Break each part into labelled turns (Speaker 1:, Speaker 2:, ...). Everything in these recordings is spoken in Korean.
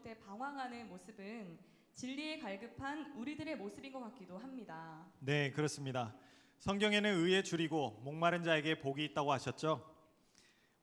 Speaker 1: 때 방황하는 모습은 진리에 갈급한 우리들의 모습인 것 같기도 합니다.
Speaker 2: 네, 그렇습니다. 성경에는 의에 줄이고 목마른 자에게 복이 있다고 하셨죠.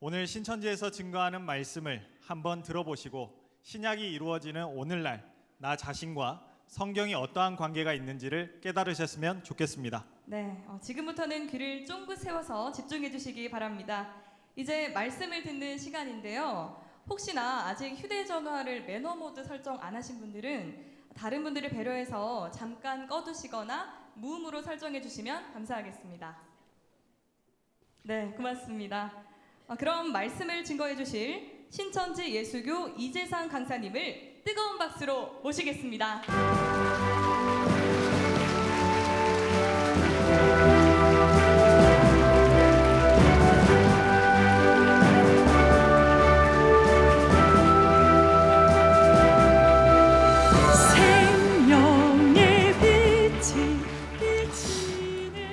Speaker 2: 오늘 신천지에서 증거하는 말씀을 한번 들어보시고 신약이 이루어지는 오늘날 나 자신과 성경이 어떠한 관계가 있는지를 깨달으셨으면 좋겠습니다.
Speaker 1: 네, 지금부터는 귀를 쫑긋 세워서 집중해 주시기 바랍니다. 이제 말씀을 듣는 시간인데요. 혹시나 아직 휴대전화를 매너 모드 설정 안 하신 분들은 다른 분들을 배려해서 잠깐 꺼두시거나 무음으로 설정해 주시면 감사하겠습니다. 네, 고맙습니다. 그럼 말씀을 증거해 주실 신천지 예수교 이재상 강사님을 뜨거운 박수로 모시겠습니다.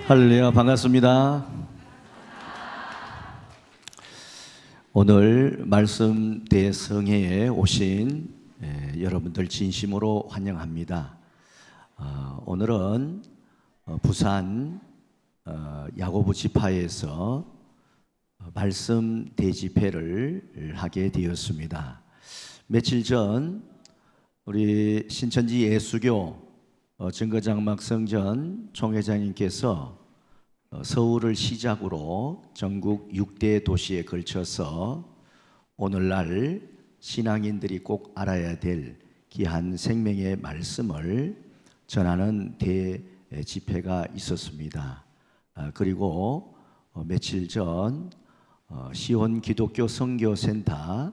Speaker 3: 할렐루야, 반갑습니다. 오늘 말씀 대성회에 오신 여러분들 진심으로 환영합니다. 오늘은 부산 야고보 지파에서 말씀 대집회를 하게 되었습니다. 며칠 전 우리 신천지 예수교 증거장막 성전 총회장님께서 서울을 시작으로 전국 6대 도시에 걸쳐서 오늘날 신앙인들이 꼭 알아야 될 귀한 생명의 말씀을 전하는 대집회가 있었습니다. 그리고 며칠 전 시온 기독교 선교센터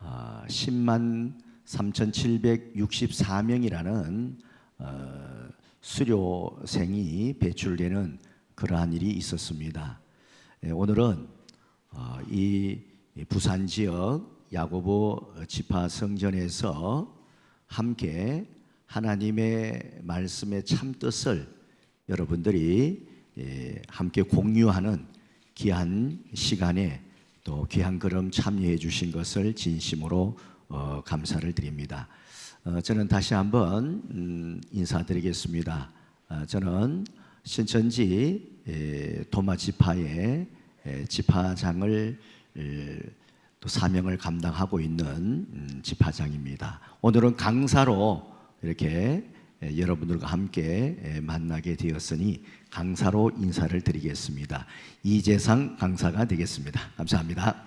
Speaker 3: 10만 3,764명이라는 수료생이 배출되는 그러한 일이 있었습니다. 오늘은 이 부산 지역 야고보 지파 성전에서 함께 하나님의 말씀의 참뜻을 여러분들이 함께 공유하는 귀한 시간에 또 귀한 걸음 참여해 주신 것을 진심으로 감사를 드립니다. 저는 다시 한번 인사드리겠습니다. 저는 신천지 도마 지파의 지파장을 또 사명을 감당하고 있는 지파장입니다. 오늘은 강사로 이렇게 여러분들과 함께 만나게 되었으니 강사로 인사를 드리겠습니다. 이재상 강사가 되겠습니다. 감사합니다.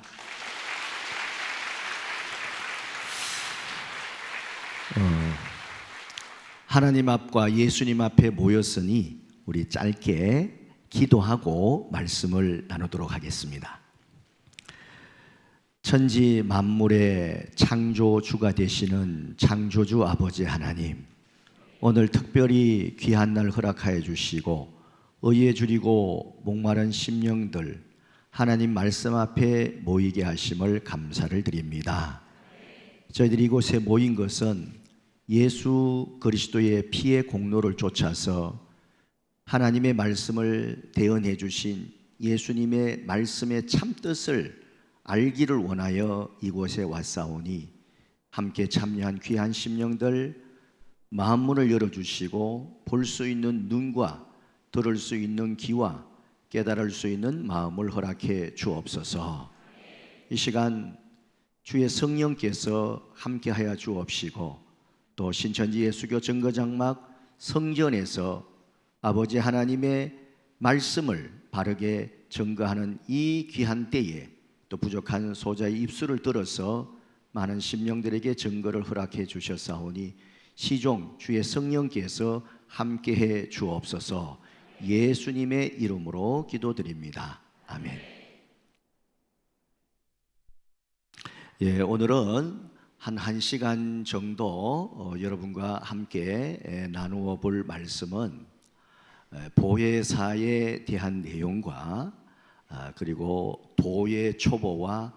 Speaker 3: 하나님 앞과 예수님 앞에 모였으니 우리 짧게 기도하고 말씀을 나누도록 하겠습니다. 천지 만물의 창조주가 되시는 창조주 아버지 하나님, 오늘 특별히 귀한 날 허락하여 주시고 의에 줄이고 목마른 심령들 하나님 말씀 앞에 모이게 하심을 감사를 드립니다. 저희들이 이곳에 모인 것은 예수 그리스도의 피의 공로를 쫓아서 하나님의 말씀을 대언해 주신 예수님의 말씀의 참뜻을 알기를 원하여 이곳에 왔사오니 함께 참여한 귀한 심령들 마음문을 열어주시고 볼 수 있는 눈과 들을 수 있는 귀와 깨달을 수 있는 마음을 허락해 주옵소서. 이 시간 주의 성령께서 함께하여 주옵시고 또 신천지 예수교 증거장막 성전에서 아버지 하나님의 말씀을 바르게 증거하는 이 귀한 때에 또 부족한 소자의 입술을 들어서 많은 심령들에게 증거를 허락해 주셨사오니 시종 주의 성령께서 함께해 주옵소서. 예수님의 이름으로 기도드립니다. 아멘. 오늘은 한 1시간 정도 여러분과 함께 나누어 볼 말씀은 보혜사에 대한 내용과 그리고 도의 초보와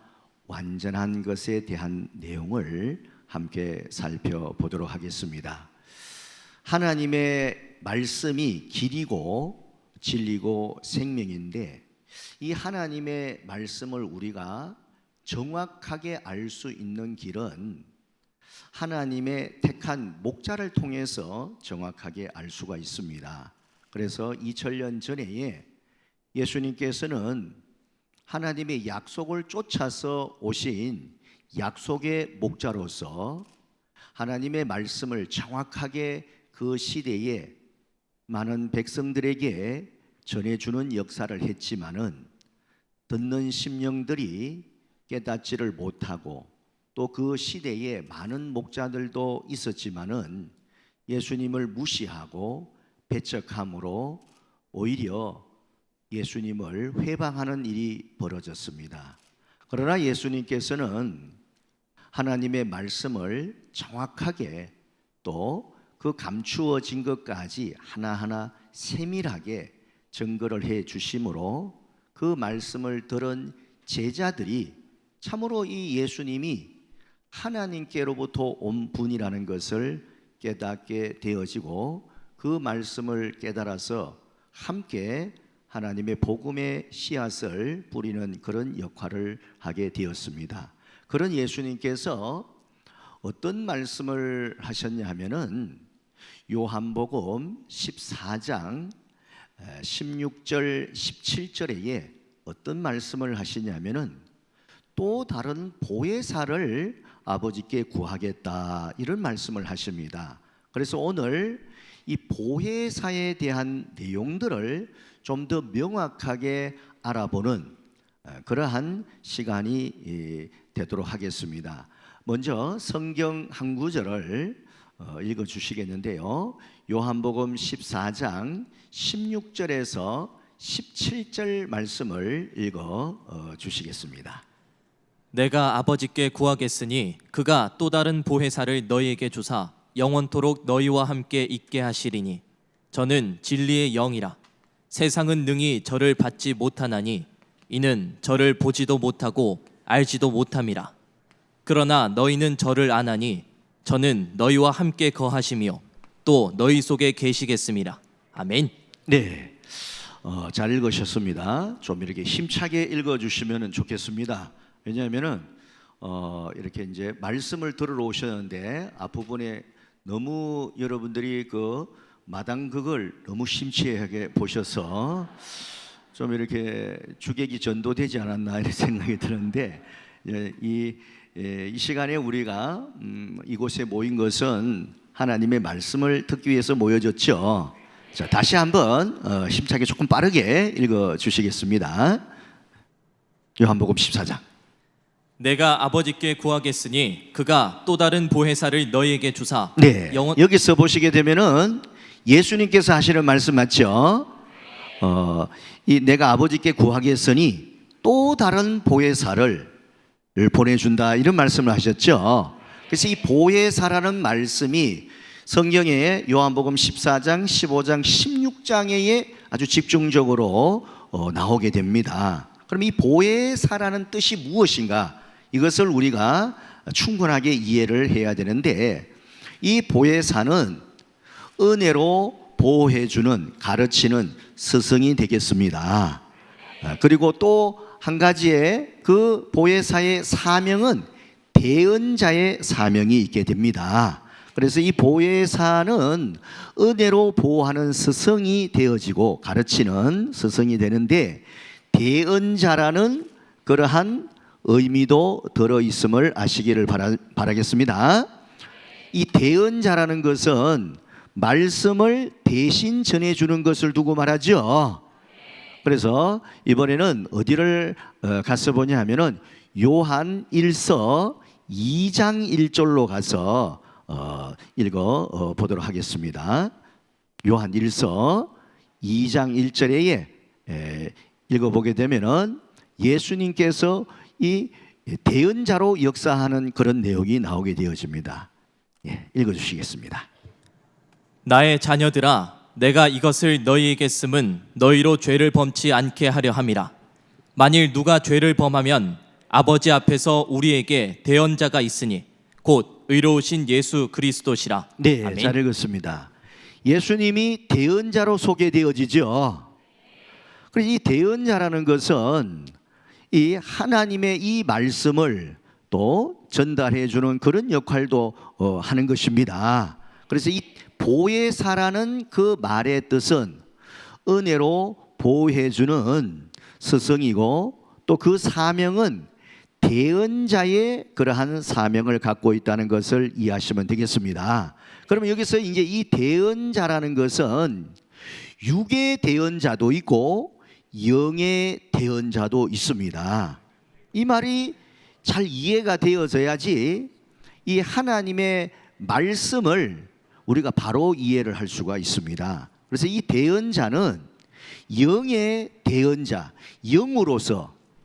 Speaker 3: 완전한 것에 대한 내용을 함께 살펴보도록 하겠습니다. 하나님의 말씀이 길이고 진리고 생명인데 이 하나님의 말씀을 우리가 정확하게 알 수 있는 길은 하나님의 택한 목자를 통해서 정확하게 알 수가 있습니다. 그래서 2000년 전에 예수님께서는 하나님의 약속을 쫓아서 오신 약속의 목자로서 하나님의 말씀을 정확하게 그 시대에 많은 백성들에게 전해주는 역사를 했지만은 듣는 심령들이 깨닫지를 못하고 또 그 시대에 많은 목자들도 있었지만은 예수님을 무시하고 배척함으로 오히려 예수님을 회방하는 일이 벌어졌습니다. 그러나 예수님께서는 하나님의 말씀을 정확하게 또 그 감추어진 것까지 하나하나 세밀하게 증거를 해 주심으로 그 말씀을 들은 제자들이 참으로 이 예수님이 하나님께로부터 온 분이라는 것을 깨닫게 되어지고 그 말씀을 깨달아서 함께 하나님의 복음의 씨앗을 뿌리는 그런 역할을 하게 되었습니다. 그런 예수님께서 어떤 말씀을 하셨냐 하면은 요한복음 14장 16절 17절에 어떤 말씀을 하시냐면은 또 다른 보혜사를 아버지께 구하겠다 이런 말씀을 하십니다. 그래서 오늘 이 보혜사에 대한 내용들을 좀 더 명확하게 알아보는 그러한 시간이 되도록 하겠습니다. 먼저 성경 한 구절을 읽어 주시겠는데요. 요한복음 14장 16절에서 17절 말씀을 읽어 주시겠습니다.
Speaker 4: 내가 아버지께 구하겠으니 그가 또 다른 보혜사를 너희에게 주사 영원토록 너희와 함께 있게 하시리니 저는 진리의 영이라. 세상은 능히 저를 받지 못하나니 이는 저를 보지도 못하고 알지도 못함이라. 그러나 너희는 저를 아나니 저는 너희와 함께 거하시며 또 너희 속에 계시겠음이라. 아멘.
Speaker 3: 네, 잘 읽으셨습니다. 좀 이렇게 힘차게 읽어주시면 좋겠습니다. 왜냐하면은 이렇게 이제 말씀을 들으러 오셨는데 앞부분에 너무 여러분들이 그 마당극을 너무 심취하게 보셔서 좀 이렇게 주객이 전도되지 않았나 이런 생각이 드는데 이 시간에 우리가 이곳에 모인 것은 하나님의 말씀을 듣기 위해서 모여졌죠. 자, 다시 한번 힘차게 조금 빠르게 읽어 주시겠습니다. 요한복음 14장.
Speaker 4: 내가 아버지께 구하겠으니 그가 또 다른 보혜사를 너희에게 주사
Speaker 3: 네, 여기서 보시게 되면은 예수님께서 하시는 말씀 맞죠? 이 내가 아버지께 구하겠으니 또 다른 보혜사를 보내준다 이런 말씀을 하셨죠. 그래서 이 보혜사라는 말씀이 성경에 요한복음 14장, 15장, 16장에 아주 집중적으로 나오게 됩니다. 그럼 이 보혜사라는 뜻이 무엇인가? 이것을 우리가 충분하게 이해를 해야 되는데 이 보혜사는 은혜로 보호해주는 가르치는 스승이 되겠습니다. 그리고 또 한 가지의 그 보혜사의 사명은 대언자의 사명이 있게 됩니다. 그래서 이 보혜사는 은혜로 보호하는 스승이 되어지고 가르치는 스승이 되는데 대언자라는 그러한 의미도 들어있음을 아시기를 바라겠습니다. 이 대언자라는 것은 말씀을 대신 전해주는 것을 두고 말하죠. 그래서 이번에는 어디를 가서 보냐 하면은 요한 1서 2장 1절로 가서 읽어 보도록 하겠습니다. 요한 1서 2장 1절에 읽어보게 되면은 예수님께서 이 대언자로 역사하는 그런 내용이 나오게 되어집니다. 읽어주시겠습니다.
Speaker 4: 나의 자녀들아 내가 이것을 너희에게 쓰면 너희로 죄를 범치 않게 하려 함이라. 만일 누가 죄를 범하면 아버지 앞에서 우리에게 대언자가 있으니 곧 의로우신 예수 그리스도시라.
Speaker 3: 네,
Speaker 4: 아멘.
Speaker 3: 잘 읽었습니다. 예수님이 대언자로 소개되어지죠. 그래서 이 대언자라는 것은 이 하나님의 이 말씀을 또 전달해 주는 그런 역할도 하는 것입니다. 그래서 이 보혜사라는 그 말의 뜻은 은혜로 보호해 주는 스승이고, 또 그 사명은 대언자의 그러한 사명을 갖고 있다는 것을 이해하시면 되겠습니다. 그러면 여기서 이제 이 대언자라는 것은 육의 대언자도 있고 영의 대언자도 있습니다. 이 말이 잘 이해가 되어져야지 이 하나님의 말씀을 우리가 바로 이해를 할 수가 있습니다. 그래서 이 대언자는 영의 대언자,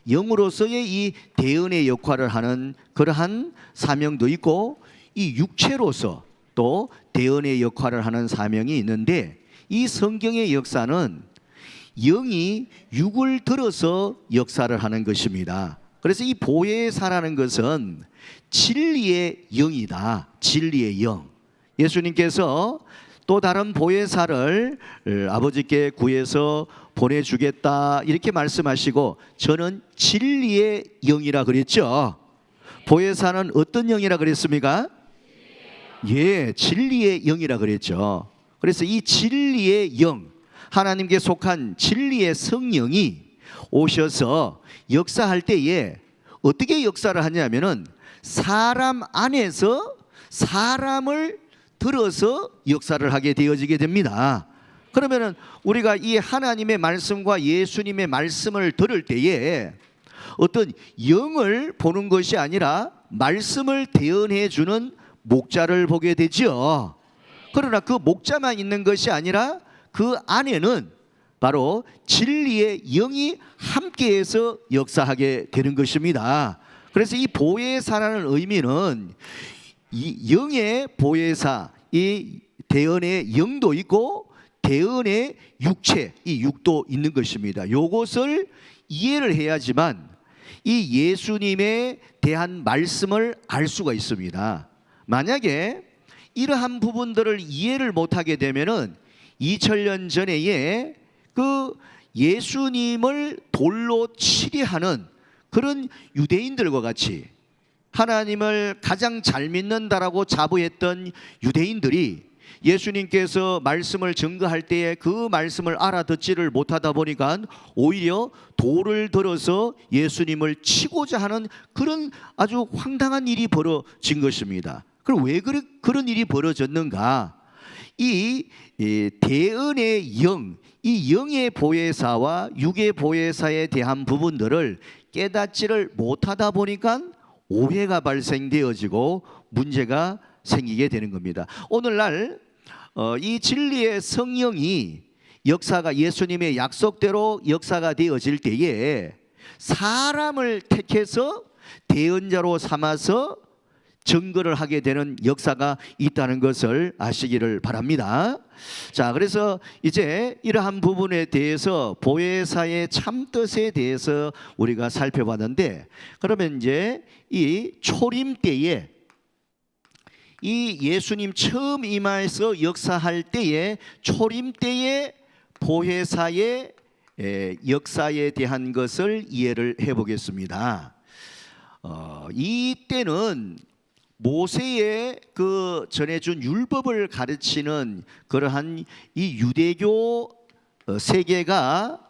Speaker 3: 영으로서의 이 대언의 역할을 하는 그러한 사명도 있고, 이 육체로서 또 대언의 역할을 하는 사명이 있는데, 이 성경의 역사는 영이 육을 들어서 역사를 하는 것입니다. 그래서 이 보혜사라는 것은 진리의 영이다. 진리의 영. 예수님께서 또 다른 보혜사를 아버지께 구해서 보내주겠다 이렇게 말씀하시고, 저는 진리의 영이라 그랬죠. 보혜사는 어떤 영이라 그랬습니까? 예, 진리의 영이라 그랬죠. 그래서 이 진리의 영, 하나님께 속한 진리의 성령이 오셔서 역사할 때에 어떻게 역사를 하냐면은 사람 안에서 사람을 들어서 역사를 하게 되어지게 됩니다. 그러면은 우리가 이 하나님의 말씀과 예수님의 말씀을 들을 때에 어떤 영을 보는 것이 아니라 말씀을 대언해 주는 목자를 보게 되죠. 그러나 그 목자만 있는 것이 아니라 그 안에는 바로 진리의 영이 함께해서 역사하게 되는 것입니다. 그래서 이 보혜사라는 의미는 이 영의 보혜사, 이 대언의 영도 있고 대언의 육체, 이 육도 있는 것입니다. 이것을 이해를 해야지만 이 예수님에 대한 말씀을 알 수가 있습니다. 만약에 이러한 부분들을 이해를 못하게 되면은 2000년 전에 그 예수님을 돌로 치리하는 그런 유대인들과 같이 하나님을 가장 잘 믿는다라고 자부했던 유대인들이 예수님께서 말씀을 증거할 때에 그 말씀을 알아듣지를 못하다 보니까 오히려 돌을 들어서 예수님을 치고자 하는 그런 아주 황당한 일이 벌어진 것입니다. 그럼 왜 그런 일이 벌어졌는가? 이 대언의 영, 이 영의 보혜사와 육의 보혜사에 대한 부분들을 깨닫지를 못하다 보니까 오해가 발생되어지고 문제가 생기게 되는 겁니다. 오늘날 이 진리의 성령이 역사가 예수님의 약속대로 역사가 되어질 때에 사람을 택해서 대언자로 삼아서 증거를 하게 되는 역사가 있다는 것을 아시기를 바랍니다. 자, 그래서 이제 이러한 부분에 대해서 보혜사의 참뜻에 대해서 우리가 살펴봤는데, 그러면 이제 이 초림 때에 이 예수님 처음 임하여서 역사할 때에 초림 때의 보혜사의 역사에 대한 것을 이해를 해보겠습니다. 이때는 모세의 그 전해준 율법을 가르치는 그러한 이 유대교 세계가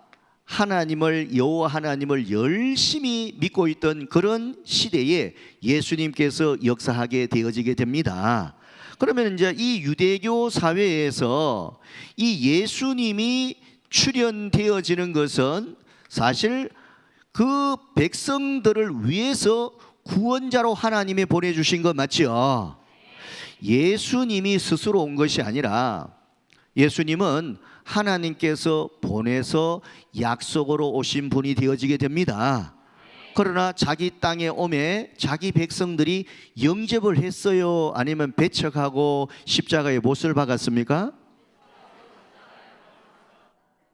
Speaker 3: 하나님을, 여호와 하나님을 열심히 믿고 있던 그런 시대에 예수님께서 역사하게 되어지게 됩니다. 그러면 이제 이 유대교 사회에서 이 예수님이 출현되어지는 것은 사실 그 백성들을 위해서 구원자로 하나님이 보내주신 것 맞죠? 예수님이 스스로 온 것이 아니라 예수님은 하나님께서 보내서 약속으로 오신 분이 되어지게 됩니다. 그러나 자기 땅에 오매 자기 백성들이 영접을 했어요? 아니면 배척하고 십자가에 못을 박았습니까?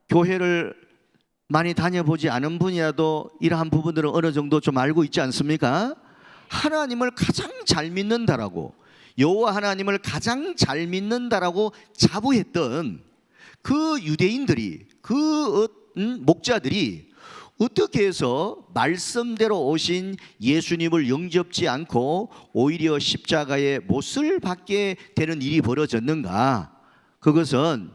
Speaker 3: 교회를 많이 다녀보지 않은 분이라도 이러한 부분들은 어느 정도 좀 알고 있지 않습니까? 하나님을 가장 잘 믿는다라고, 여호와 하나님을 가장 잘 믿는다라고 자부했던 그 유대인들이, 그 목자들이 어떻게 해서 말씀대로 오신 예수님을 영접지 않고 오히려 십자가의 못을 받게 되는 일이 벌어졌는가? 그것은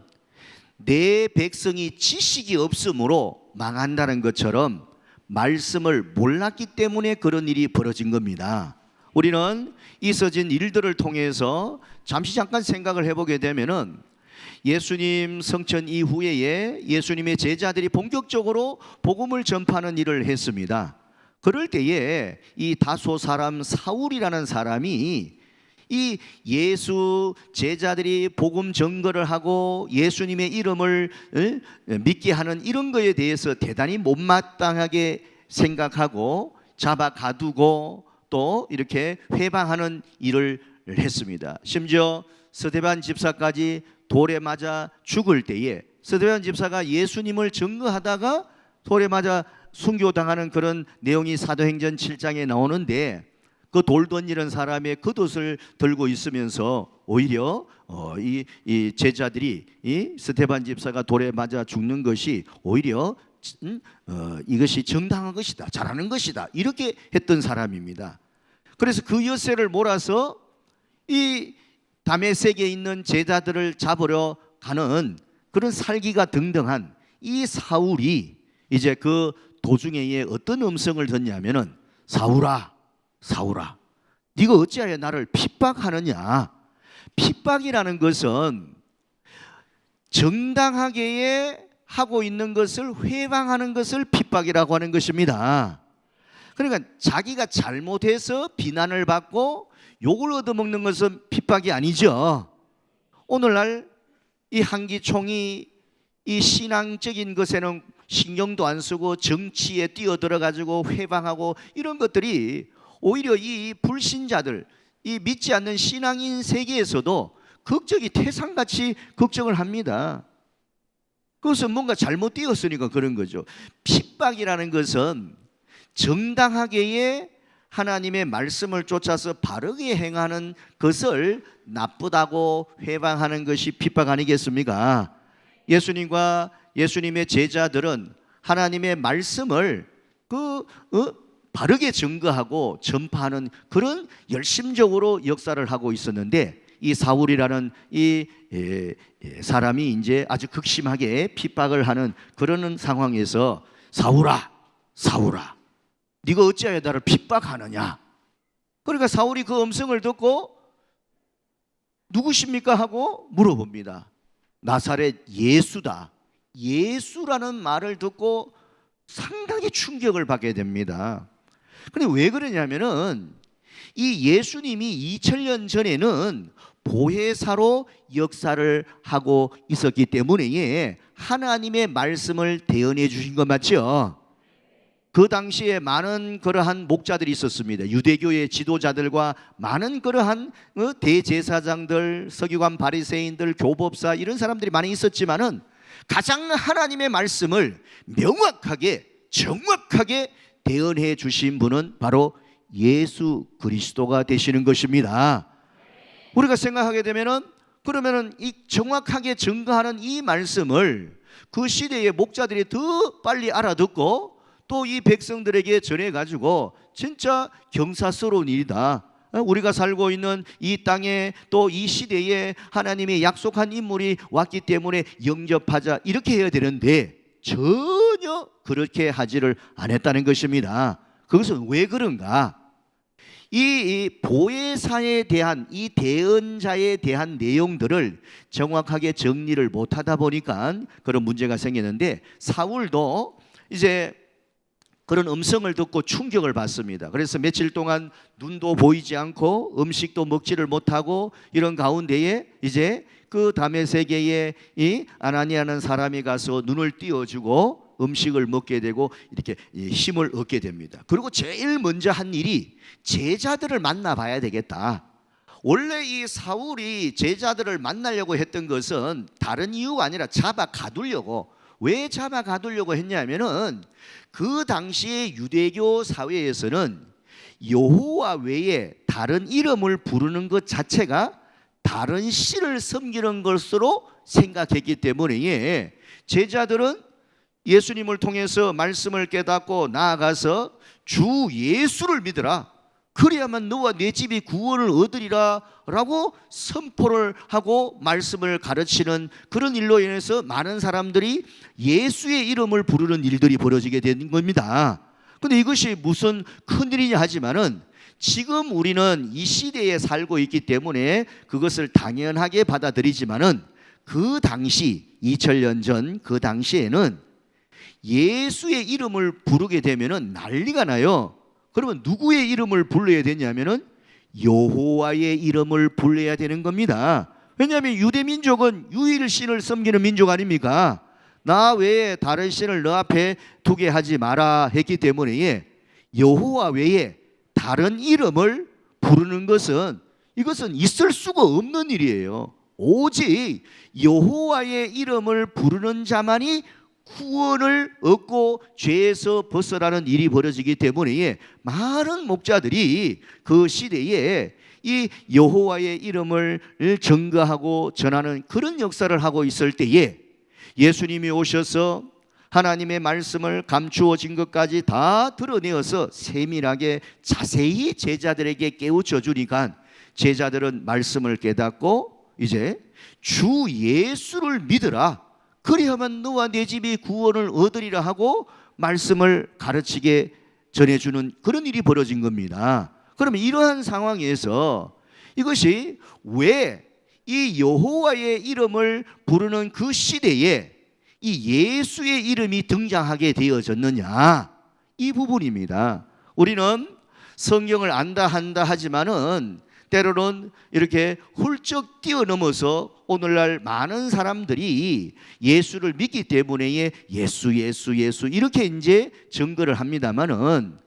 Speaker 3: 내 백성이 지식이 없으므로 망한다는 것처럼 말씀을 몰랐기 때문에 그런 일이 벌어진 겁니다. 우리는 있어진 일들을 통해서 잠깐 생각을 해보게 되면은 예수님 성천 이후에 예수님의 제자들이 본격적으로 복음을 전파하는 일을 했습니다. 그럴 때에 이 다소 사람 사울이라는 사람이 이 예수 제자들이 복음 전거를 하고 예수님의 이름을 믿게 하는 이런 거에 대해서 대단히 못마땅하게 생각하고 잡아 가두고 또 이렇게 회방하는 일을 했습니다. 심지어 스데반 집사까지 돌에 맞아 죽을 때에 스데반 집사가 예수님을 증거하다가 돌에 맞아 순교당하는 그런 내용이 사도행전 7장에 나오는데 그 돌 던지는 사람의 겉옷을 들고 있으면서 오히려 이 제자들이 이 스데반 집사가 돌에 맞아 죽는 것이 오히려 이것이 정당한 것이다, 잘하는 것이다, 이렇게 했던 사람입니다. 그래서 그 엿새를 몰아서 이 다메섹에 있는 제자들을 잡으러 가는 그런 살기가 등등한 이 사울이 이제 그 도중에 어떤 음성을 듣냐면은 사울아, 사울아, 네가 어찌하여 나를 핍박하느냐? 핍박이라는 것은 정당하게 하고 있는 것을 회방하는 것을 핍박이라고 하는 것입니다. 그러니까 자기가 잘못해서 비난을 받고 욕을 얻어먹는 것은 핍박이 아니죠. 오늘날 이 한기총이 이 신앙적인 것에는 신경도 안 쓰고 정치에 뛰어들어 가지고 회방하고 이런 것들이 오히려 이 불신자들, 이 믿지 않는 신앙인 세계에서도 걱정이 태산같이 걱정을 합니다. 그것은 뭔가 잘못 되었으니까 그런 거죠. 핍박이라는 것은 정당하게의 하나님의 말씀을 쫓아서 바르게 행하는 것을 나쁘다고 회방하는 것이 핍박 아니겠습니까? 예수님과 예수님의 제자들은 하나님의 말씀을 바르게 증거하고 전파하는 그런 열심적으로 역사를 하고 있었는데 이 사울이라는 이 사람이 이제 아주 극심하게 핍박을 하는 그런 상황에서 사울아, 사울아, 네가 어찌하여 나를 핍박하느냐? 그러니까 사울이 그 음성을 듣고 누구십니까? 하고 물어봅니다. 나사렛 예수다. 예수라는 말을 듣고 상당히 충격을 받게 됩니다. 그런데 왜 그러냐면은 이 예수님이 2000년 전에는 보혜사로 역사를 하고 있었기 때문에 하나님의 말씀을 대언해 주신 것 맞죠? 그 당시에 많은 그러한 목자들이 있었습니다. 유대교의 지도자들과 많은 그러한 대제사장들, 서기관 바리새인들, 교법사 이런 사람들이 많이 있었지만은 가장 하나님의 말씀을 명확하게 정확하게 대언해 주신 분은 바로 예수 그리스도가 되시는 것입니다. 우리가 생각하게 되면은 그러면은 이 정확하게 증거하는 이 말씀을 그 시대의 목자들이 더 빨리 알아듣고 또 이 백성들에게 전해가지고 진짜 경사스러운 일이다. 우리가 살고 있는 이 땅에 또 이 시대에 하나님의 약속한 인물이 왔기 때문에 영접하자 이렇게 해야 되는데 전혀 그렇게 하지를 않았다는 것입니다. 그것은 왜 그런가? 이 보혜사에 대한 이 대언자에 대한 내용들을 정확하게 정리를 못하다 보니까 그런 문제가 생기는데 사울도 이제 그런 음성을 듣고 충격을 받습니다. 그래서 며칠 동안 눈도 보이지 않고 음식도 먹지를 못하고 이런 가운데에 이제 그 다메섹에 이 아나니아라는 사람이 가서 눈을 띄워주고 음식을 먹게 되고 이렇게 힘을 얻게 됩니다. 그리고 제일 먼저 한 일이 제자들을 만나봐야 되겠다. 원래 이 사울이 제자들을 만나려고 했던 것은 다른 이유가 아니라 잡아 가두려고. 왜 잡아 가두려고 했냐면은 그 당시의 유대교 사회에서는 여호와 외에 다른 이름을 부르는 것 자체가 다른 신을 섬기는 것으로 생각했기 때문에 제자들은 예수님을 통해서 말씀을 깨닫고 나아가서 주 예수를 믿으라. 그래야만 너와 내 집이 구원을 얻으리라 라고 선포를 하고 말씀을 가르치는 그런 일로 인해서 많은 사람들이 예수의 이름을 부르는 일들이 벌어지게 되는 겁니다. 근데 이것이 무슨 큰일이냐 하지만은 지금 우리는 이 시대에 살고 있기 때문에 그것을 당연하게 받아들이지만은 그 당시 2000년 전 그 당시에는 예수의 이름을 부르게 되면은 난리가 나요. 그러면 누구의 이름을 불러야 되냐면은 여호와의 이름을 불러야 되는 겁니다. 왜냐하면 유대 민족은 유일신을 섬기는 민족 아닙니까? 나 외에 다른 신을 너 앞에 두게 하지 마라 했기 때문에 여호와 외에 다른 이름을 부르는 것은 이것은 있을 수가 없는 일이에요. 오직 여호와의 이름을 부르는 자만이 구원을 얻고 죄에서 벗어나는 일이 벌어지기 때문에 많은 목자들이 그 시대에 이 여호와의 이름을 증거하고 전하는 그런 역사를 하고 있을 때에 예수님이 오셔서 하나님의 말씀을 감추어진 것까지 다 드러내어서 세밀하게 자세히 제자들에게 깨우쳐 주니까 제자들은 말씀을 깨닫고 이제 주 예수를 믿으라. 그래야만 너와 내 집이 구원을 얻으리라 하고 말씀을 가르치게 전해주는 그런 일이 벌어진 겁니다. 그러면 이러한 상황에서 이것이 왜 이 여호와의 이름을 부르는 그 시대에 이 예수의 이름이 등장하게 되어졌느냐, 이 부분입니다. 우리는 성경을 안다 한다 하지만은 때로는 이렇게 훌쩍 뛰어넘어서 오늘날 많은 사람들이 예수를 믿기 때문에 예수 이렇게 이제 증거를 합니다만은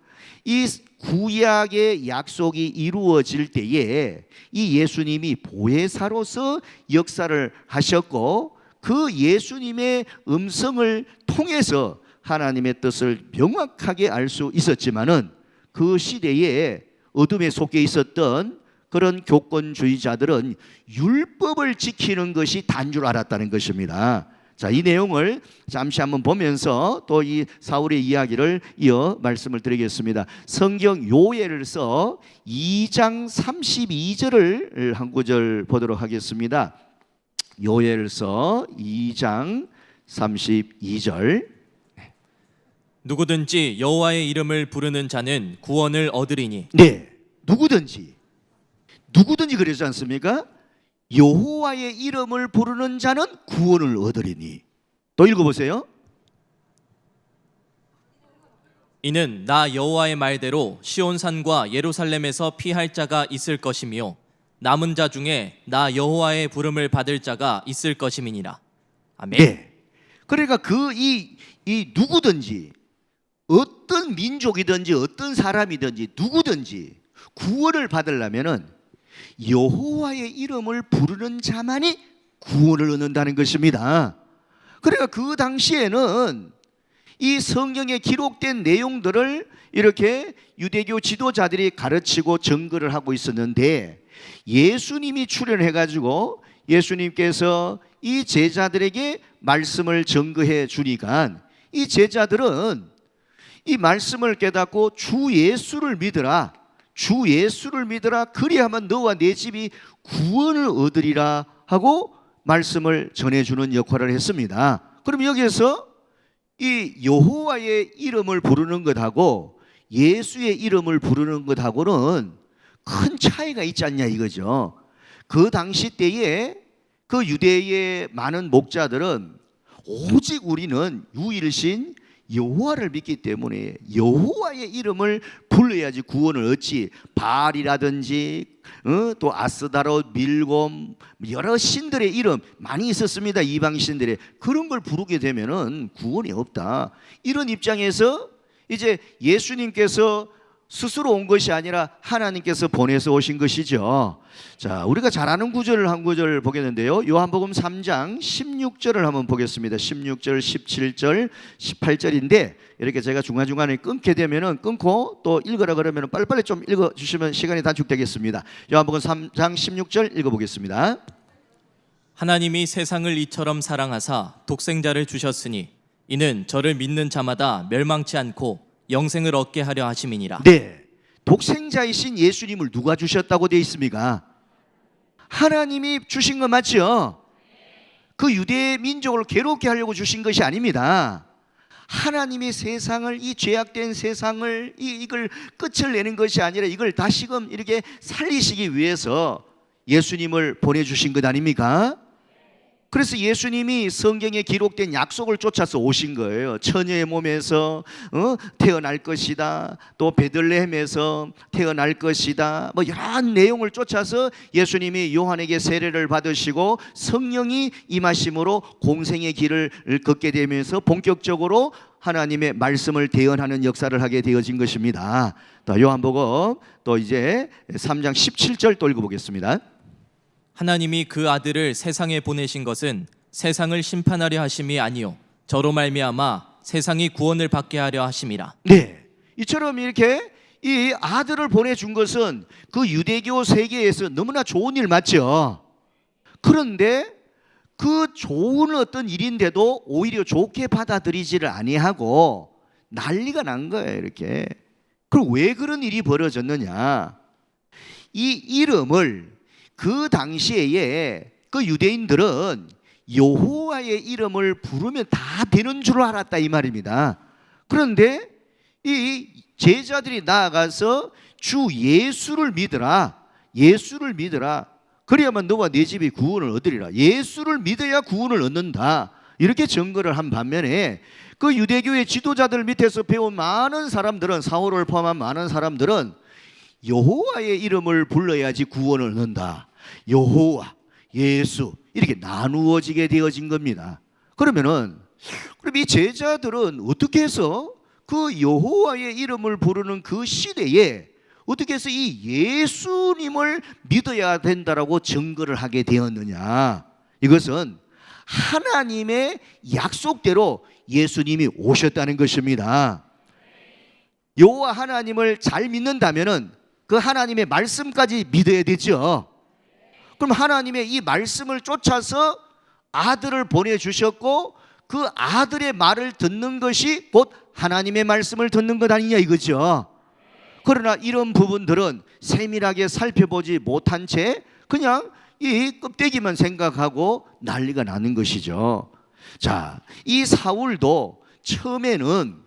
Speaker 3: 이 구약의 약속이 이루어질 때에 이 예수님이 보혜사로서 역사를 하셨고 그 예수님의 음성을 통해서 하나님의 뜻을 명확하게 알 수 있었지만은 그 시대에 어둠에 속해 있었던 그런 교권주의자들은 율법을 지키는 것이 단 줄 알았다는 것입니다. 자, 이 내용을 잠시 한번 보면서 또 이 사울의 이야기를 이어 말씀을 드리겠습니다. 성경 요엘서 2장 32절을 한 구절 보도록 하겠습니다. 요엘서 2장 32절.
Speaker 4: 누구든지 여호와의 이름을 부르는 자는 구원을 얻으리니.
Speaker 3: 네, 누구든지 그러지 않습니까? 여호와의 이름을 부르는 자는 구원을 얻으리니. 또 읽어보세요.
Speaker 4: 이는 나 여호와의 말대로 시온산과 예루살렘에서 피할 자가 있을 것이며 남은 자 중에 나 여호와의 부름을 받을 자가 있을 것임이니라. 아멘.
Speaker 3: 네. 그러니까 이 누구든지 어떤 민족이든지 어떤 사람이든지 누구든지 구원을 받으려면은 여호와의 이름을 부르는 자만이 구원을 얻는다는 것입니다. 그러니까 그 당시에는 이 성경에 기록된 내용들을 이렇게 유대교 지도자들이 가르치고 증거를 하고 있었는데 예수님이 출현해 가지고 예수님께서 이 제자들에게 말씀을 증거해 주니까 이 제자들은 이 말씀을 깨닫고 주 예수를 믿으라. 주 예수를 믿으라. 그리하면 너와 내 집이 구원을 얻으리라 하고 말씀을 전해주는 역할을 했습니다. 그럼 여기에서 이 여호와의 이름을 부르는 것하고 예수의 이름을 부르는 것하고는 큰 차이가 있지 않냐 이거죠. 그 당시 때에 그 유대의 많은 목자들은 오직 우리는 유일신 여호와를 믿기 때문에 여호와의 이름을 불러야지 구원을 얻지, 바알이라든지 또 아스다롯, 밀곰 여러 신들의 이름 많이 있었습니다. 이방 신들의 그런 걸 부르게 되면은 구원이 없다. 이런 입장에서 이제 예수님께서 스스로 온 것이 아니라 하나님께서 보내서 오신 것이죠. 자, 우리가 잘 아는 구절을 한 구절 보겠는데요. 요한복음 3장 16절을 한번 보겠습니다. 16절, 17절, 18절인데 이렇게 제가 중간중간에 끊게 되면은 끊고 또 읽으라 그러면 빨리빨리 좀 읽어주시면 시간이 단축되겠습니다. 요한복음 3장 16절 읽어보겠습니다.
Speaker 4: 하나님이 세상을 이처럼 사랑하사 독생자를 주셨으니 이는 저를 믿는 자마다 멸망치 않고 영생을 얻게 하려 하심이니라.
Speaker 3: 네, 독생자이신 예수님을 누가 주셨다고 되어 있습니까? 하나님이 주신 거 맞죠? 그 유대 민족을 괴롭게 하려고 주신 것이 아닙니다. 하나님이 세상을, 이 죄악된 세상을 이걸 끝을 내는 것이 아니라 이걸 다시금 이렇게 살리시기 위해서 예수님을 보내주신 것 아닙니까? 그래서 예수님이 성경에 기록된 약속을 쫓아서 오신 거예요. 처녀의 몸에서 태어날 것이다. 또 베들레헴에서 태어날 것이다. 뭐 여러 내용을 쫓아서 예수님이 요한에게 세례를 받으시고 성령이 임하심으로 공생의 길을 걷게 되면서 본격적으로 하나님의 말씀을 대언하는 역사를 하게 되어진 것입니다. 또 요한복음 또 이제 3장 17절 또 읽어보겠습니다.
Speaker 4: 하나님이 그 아들을 세상에 보내신 것은 세상을 심판하려 하심이 아니요 저로 말미암아 세상이 구원을 받게 하려 하심이라.
Speaker 3: 네, 이처럼 이렇게 이 아들을 보내준 것은 그 유대교 세계에서 너무나 좋은 일 맞죠? 그런데 그 좋은 어떤 일인데도 오히려 좋게 받아들이지를 아니하고 난리가 난 거예요, 이렇게. 그럼 왜 그런 일이 벌어졌느냐? 이 이름을 그 당시에 그 유대인들은 여호와의 이름을 부르면 다 되는 줄 알았다 이 말입니다. 그런데 이 제자들이 나아가서 주 예수를 믿으라, 예수를 믿으라, 그래야만 너와 네 집이 구원을 얻으리라, 예수를 믿어야 구원을 얻는다, 이렇게 증거를 한 반면에 그 유대교의 지도자들 밑에서 배운 많은 사람들은, 사울을 포함한 많은 사람들은 여호와의 이름을 불러야지 구원을 얻는다, 여호와, 예수, 이렇게 나누어지게 되어진 겁니다. 그러면은 그럼 이 제자들은 어떻게 해서 그 여호와의 이름을 부르는 그 시대에 어떻게 해서 이 예수님을 믿어야 된다라고 증거를 하게 되었느냐? 이것은 하나님의 약속대로 예수님이 오셨다는 것입니다. 여호와 하나님을 잘 믿는다면은 그 하나님의 말씀까지 믿어야 되죠. 그럼 하나님의 이 말씀을 쫓아서 아들을 보내주셨고 그 아들의 말을 듣는 것이 곧 하나님의 말씀을 듣는 것 아니냐 이거죠. 그러나 이런 부분들은 세밀하게 살펴보지 못한 채 그냥 이 껍데기만 생각하고 난리가 나는 것이죠. 자, 이 사울도 처음에는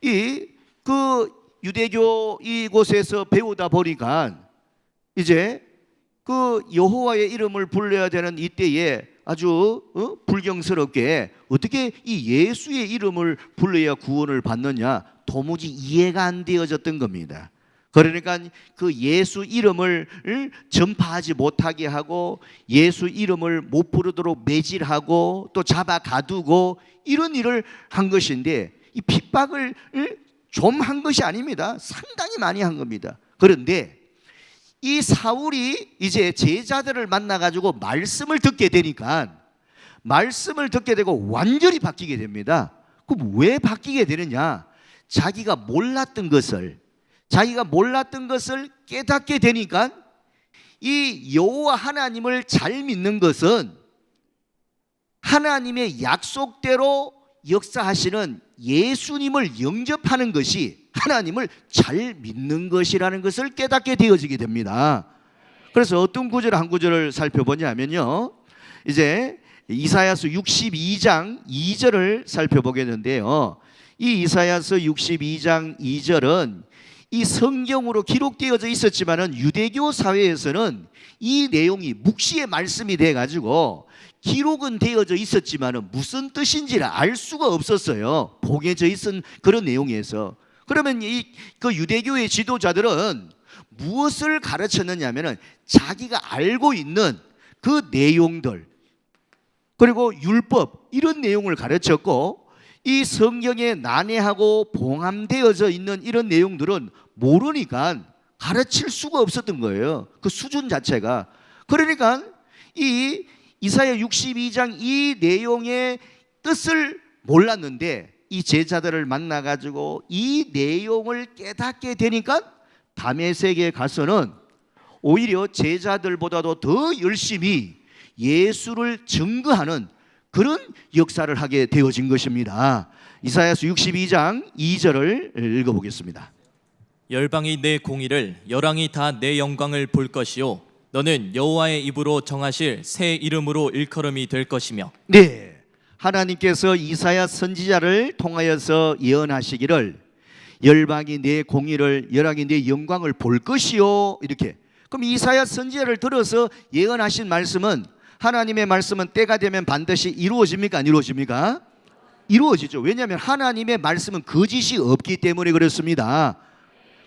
Speaker 3: 이 그 유대교 이곳에서 배우다 보니까 이제 그 여호와의 이름을 불러야 되는 이때에 아주 불경스럽게 어떻게 이 예수의 이름을 불러야 구원을 받느냐 도무지 이해가 안 되어졌던 겁니다. 그러니까 그 예수 이름을 전파하지 못하게 하고 예수 이름을 못 부르도록 매질하고 또 잡아 가두고 이런 일을 한 것인데 이 핍박을 좀 한 것이 아닙니다. 상당히 많이 한 겁니다. 그런데 이 사울이 이제 제자들을 만나가지고 말씀을 듣게 되니까 말씀을 듣게 되고 완전히 바뀌게 됩니다. 그럼 왜 바뀌게 되느냐? 자기가 몰랐던 것을 깨닫게 되니까 이 여호와 하나님을 잘 믿는 것은 하나님의 약속대로 역사하시는 예수님을 영접하는 것이 하나님을 잘 믿는 것이라는 것을 깨닫게 되어지게 됩니다. 그래서 어떤 구절 한 구절을 살펴보냐면요, 이제 이사야서 62장 2절을 살펴보겠는데요, 이 이사야서 62장 2절은 이 성경으로 기록되어져 있었지만은 유대교 사회에서는 이 내용이 묵시의 말씀이 돼가지고 기록은 되어져 있었지만은 무슨 뜻인지를 알 수가 없었어요. 봉해져 있은 그런 내용에서. 그러면 그 유대교의 지도자들은 무엇을 가르쳤느냐면은 자기가 알고 있는 그 내용들 그리고 율법 이런 내용을 가르쳤고 이 성경에 난해하고 봉함되어져 있는 이런 내용들은 모르니까 가르칠 수가 없었던 거예요. 그 수준 자체가. 그러니까 이 이사야 62장 이 내용의 뜻을 몰랐는데 이 제자들을 만나가지고 이 내용을 깨닫게 되니까 다메섹에 가서는 오히려 제자들보다도 더 열심히 예수를 증거하는 그런 역사를 하게 되어진 것입니다. 이사야서 62장 2절을 읽어보겠습니다.
Speaker 4: 열방이 내 공의를, 열왕이 다 내 영광을 볼 것이요 너는 여호와의 입으로 정하실 새 이름으로 일컬음이 될 것이며.
Speaker 3: 네, 하나님께서 이사야 선지자를 통하여서 예언하시기를 열방이 내 공의를, 열왕이 내 영광을 볼 것이요. 이렇게. 그럼 이사야 선지자를 들어서 예언하신 말씀은, 하나님의 말씀은 때가 되면 반드시 이루어집니까? 안 이루어집니까? 이루어지죠. 왜냐하면 하나님의 말씀은 거짓이 없기 때문에 그렇습니다.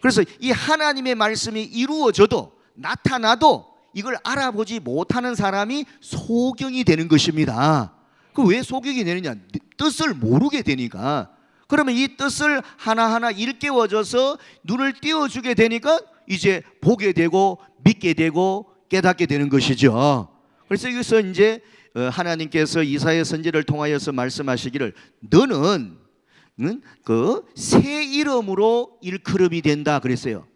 Speaker 3: 그래서 이 하나님의 말씀이 이루어져도, 나타나도 이걸 알아보지 못하는 사람이 소경이 되는 것입니다. 그 왜 소경이 되느냐? 뜻을 모르게 되니까. 그러면 이 뜻을 하나하나 일깨워져서 눈을 띄워주게 되니까 이제 보게 되고 믿게 되고 깨닫게 되는 것이죠. 그래서 여기서 이제 하나님께서 이사야 선지자를 통하여서 말씀하시기를 너는 그 새 이름으로 일컬음이 된다 그랬어요.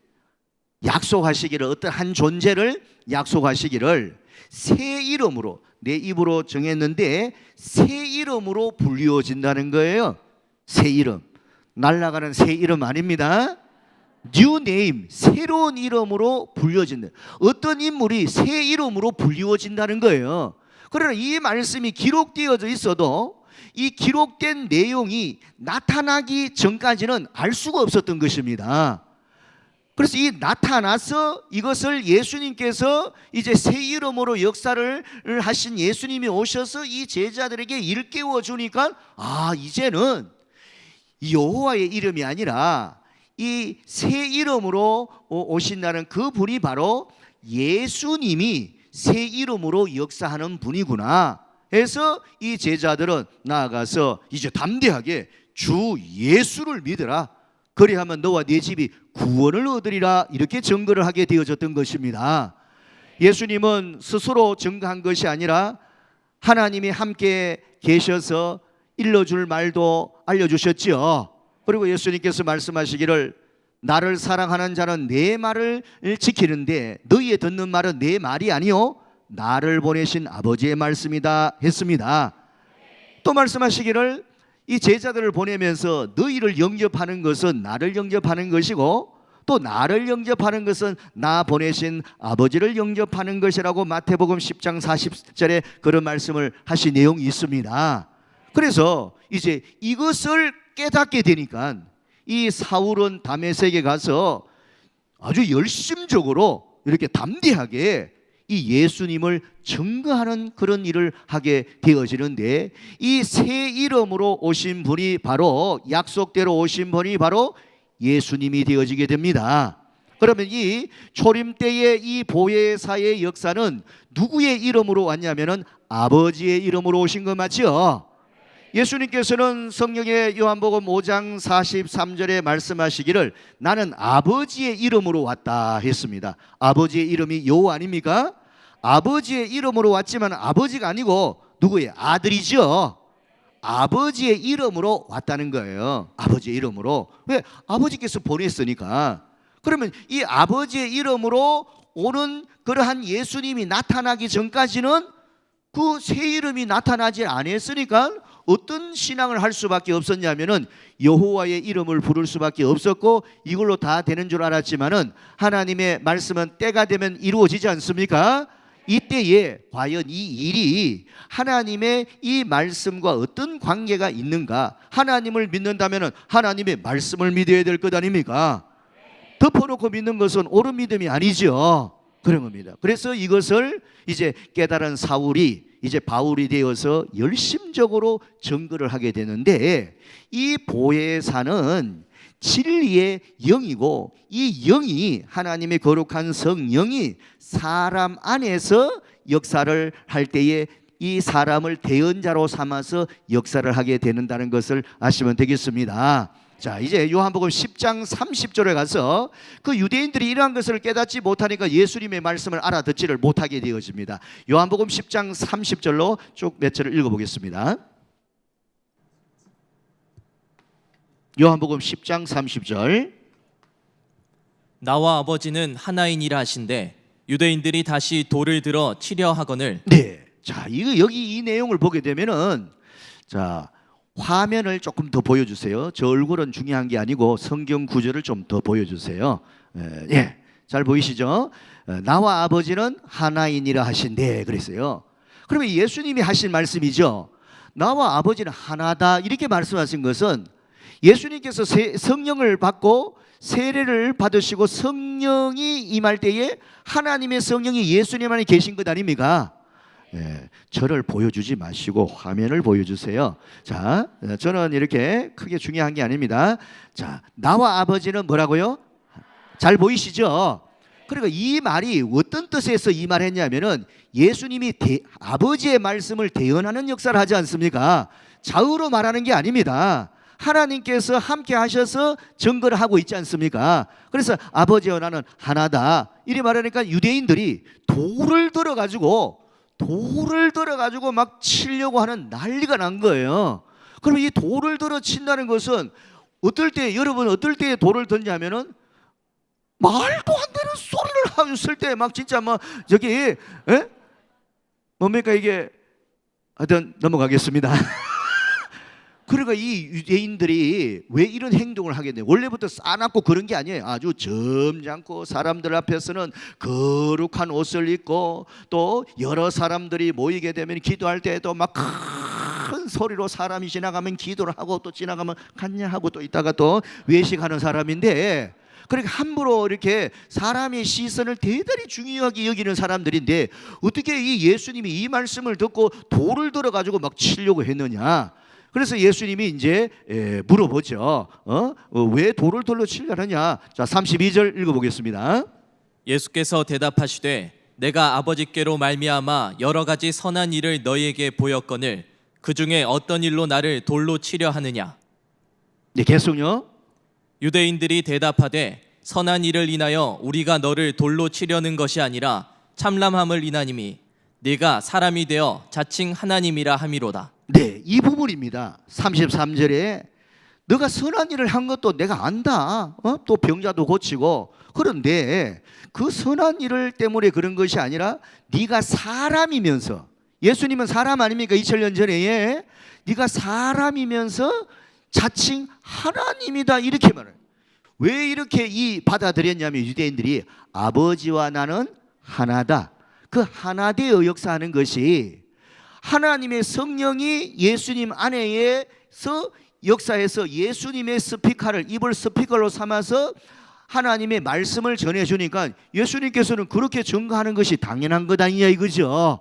Speaker 3: 약속하시기를, 어떤 한 존재를 약속하시기를 새 이름으로, 내 입으로 정했는데 새 이름으로 불리워진다는 거예요. 새 이름, 날아가는 새 이름 아닙니다. New name, 새로운 이름으로 불려진다. 어떤 인물이 새 이름으로 불리워진다는 거예요. 그러나 이 말씀이 기록되어져 있어도 이 기록된 내용이 나타나기 전까지는 알 수가 없었던 것입니다. 그래서 이 나타나서 이것을 예수님께서 이제 새 이름으로 역사를 하신 예수님이 오셔서 이 제자들에게 일깨워 주니까, 아, 이제는 여호와의 이름이 아니라 이 새 이름으로 오신다는 그 분이 바로 예수님이 새 이름으로 역사하는 분이구나 해서 이 제자들은 나아가서 이제 담대하게 주 예수를 믿으라, 그리하면 너와 네 집이 구원을 얻으리라, 이렇게 증거를 하게 되어졌던 것입니다. 예수님은 스스로 증거한 것이 아니라 하나님이 함께 계셔서 일러줄 말도 알려주셨지요. 그리고 예수님께서 말씀하시기를 나를 사랑하는 자는 내 말을 지키는데 너희의 듣는 말은 내 말이 아니요 나를 보내신 아버지의 말씀이다 했습니다. 또 말씀하시기를 이 제자들을 보내면서 너희를 영접하는 것은 나를 영접하는 것이고 또 나를 영접하는 것은 나 보내신 아버지를 영접하는 것이라고 마태복음 10장 40절에 그런 말씀을 하신 내용이 있습니다. 그래서 이제 이것을 깨닫게 되니까 이 사울은 다메섹에 가서 아주 열심적으로 이렇게 담대하게 이 예수님을 증거하는 그런 일을 하게 되어지는데, 이 새 이름으로 오신 분이 바로, 약속대로 오신 분이 바로 예수님이 되어지게 됩니다. 그러면 이 초림 때의 이 보혜사의 역사는 누구의 이름으로 왔냐면은 아버지의 이름으로 오신 거 맞죠? 예수님께서는 성경의 요한복음 5장 43절에 말씀하시기를 나는 아버지의 이름으로 왔다 했습니다. 아버지의 이름이 여호와 아닙니까? 아버지의 이름으로 왔지만 아버지가 아니고 누구의 아들이죠. 아버지의 이름으로 왔다는 거예요. 아버지의 이름으로. 왜? 아버지께서 보냈으니까. 그러면 이 아버지의 이름으로 오는 그러한 예수님이 나타나기 전까지는 그 새 이름이 나타나지 않았으니까 어떤 신앙을 할 수밖에 없었냐면은 여호와의 이름을 부를 수밖에 없었고, 이걸로 다 되는 줄 알았지만은 하나님의 말씀은 때가 되면 이루어지지 않습니까? 이때에 과연 이 일이 하나님의 이 말씀과 어떤 관계가 있는가? 하나님을 믿는다면은 하나님의 말씀을 믿어야 될 것 아닙니까? 덮어놓고 믿는 것은 옳은 믿음이 아니죠. 그런 겁니다. 그래서 이것을 이제 깨달은 사울이 이제 바울이 되어서 열심적으로 증거를 하게 되는데, 이 보혜사는 진리의 영이고 이 영이, 하나님의 거룩한 성령이 사람 안에서 역사를 할 때에 이 사람을 대언자로 삼아서 역사를 하게 되는다는 것을 아시면 되겠습니다. 자, 이제 요한복음 10장 30절에 가서 그 유대인들이 이러한 것을 깨닫지 못하니까 예수님의 말씀을 알아듣지를 못하게 되어집니다. 요한복음 10장 30절로 쭉 몇 절을 읽어보겠습니다. 요한복음 10장 30절.
Speaker 4: 나와 아버지는 하나이니라 하신대 유대인들이 다시 돌을 들어 치려 하거늘
Speaker 3: 네, 자, 이거 여기 이 내용을 보게 되면은 자, 화면을 조금 더 보여주세요. 저 얼굴은 중요한 게 아니고 성경 구절을 좀 더 보여주세요. 예, 잘 보이시죠? 나와 아버지는 하나이니라 하신대 그랬어요. 그러면 예수님이 하신 말씀이죠. 나와 아버지는 하나다 이렇게 말씀하신 것은 예수님께서 성령을 받고 세례를 받으시고 성령이 임할 때에 하나님의 성령이 예수님 안에 계신 것 아닙니까? 저를 보여주지 마시고 화면을 보여주세요. 자, 저는 이렇게 크게 중요한 게 아닙니다. 자, 나와 아버지는 뭐라고요? 잘 보이시죠? 그러니까 이 말이 어떤 뜻에서 이 말을 했냐면은 예수님이 아버지의 말씀을 대언하는 역사를 하지 않습니까? 좌우로 말하는 게 아닙니다. 하나님께서 함께 하셔서 증거를 하고 있지 않습니까? 그래서 아버지와 나는 하나다 이리 말하니까 유대인들이 돌을 들어가지고 막 치려고 하는 난리가 난 거예요. 그럼 이 돌을 들어 친다는 것은 어떨 때 여러분 어떨 때 돌을 던냐면은 말도 안 되는 소리를 했을 때 막 진짜 막 저기 뭡니까 이게 하여튼 넘어가겠습니다. 그러니까 이 유대인들이 왜 이런 행동을 하게 돼요? 원래부터 싸납고 그런 게 아니에요. 아주 점잖고 사람들 앞에서는 거룩한 옷을 입고 또 여러 사람들이 모이게 되면 기도할 때에도 막 큰 소리로 사람이 지나가면 기도를 하고 또 지나가면 갔냐 하고 또 있다가 또 외식하는 사람인데 그러니까 함부로 이렇게 사람의 시선을 대단히 중요하게 여기는 사람들인데 어떻게 이 예수님이 이 말씀을 듣고 돌을 들어가지고 막 치려고 했느냐? 그래서 예수님이 이제 물어보죠. 왜 돌을 돌로 치려느냐? 자, 32절 읽어보겠습니다.
Speaker 4: 예수께서 대답하시되 내가 아버지께로 말미암아 여러 가지 선한 일을 너희에게 보였거늘 그 중에 어떤 일로 나를 돌로 치려 하느냐?
Speaker 3: 네, 계속요.
Speaker 4: 유대인들이 대답하되 선한 일을 인하여 우리가 너를 돌로 치려는 것이 아니라 참람함을 인하님이 네가 사람이 되어 자칭 하나님이라 함이로다.
Speaker 3: 네, 이 부분입니다. 33절에 너가 선한 일을 한 것도 내가 안다. 또 병자도 고치고 그런데 그 선한 일을 때문에 그런 것이 아니라 네가 사람이면서 예수님은 사람 아닙니까? 2000년 전에 네가 사람이면서 자칭 하나님이다 이렇게 말해요. 왜 이렇게 받아들였냐면 유대인들이 아버지와 나는 하나다. 그 하나되어 역사하는 것이 하나님의 성령이 예수님 안에서 역사해서 예수님의 스피커를 입을 스피커로 삼아서 하나님의 말씀을 전해주니까 예수님께서는 그렇게 증거하는 것이 당연한 것 아니냐 이거죠.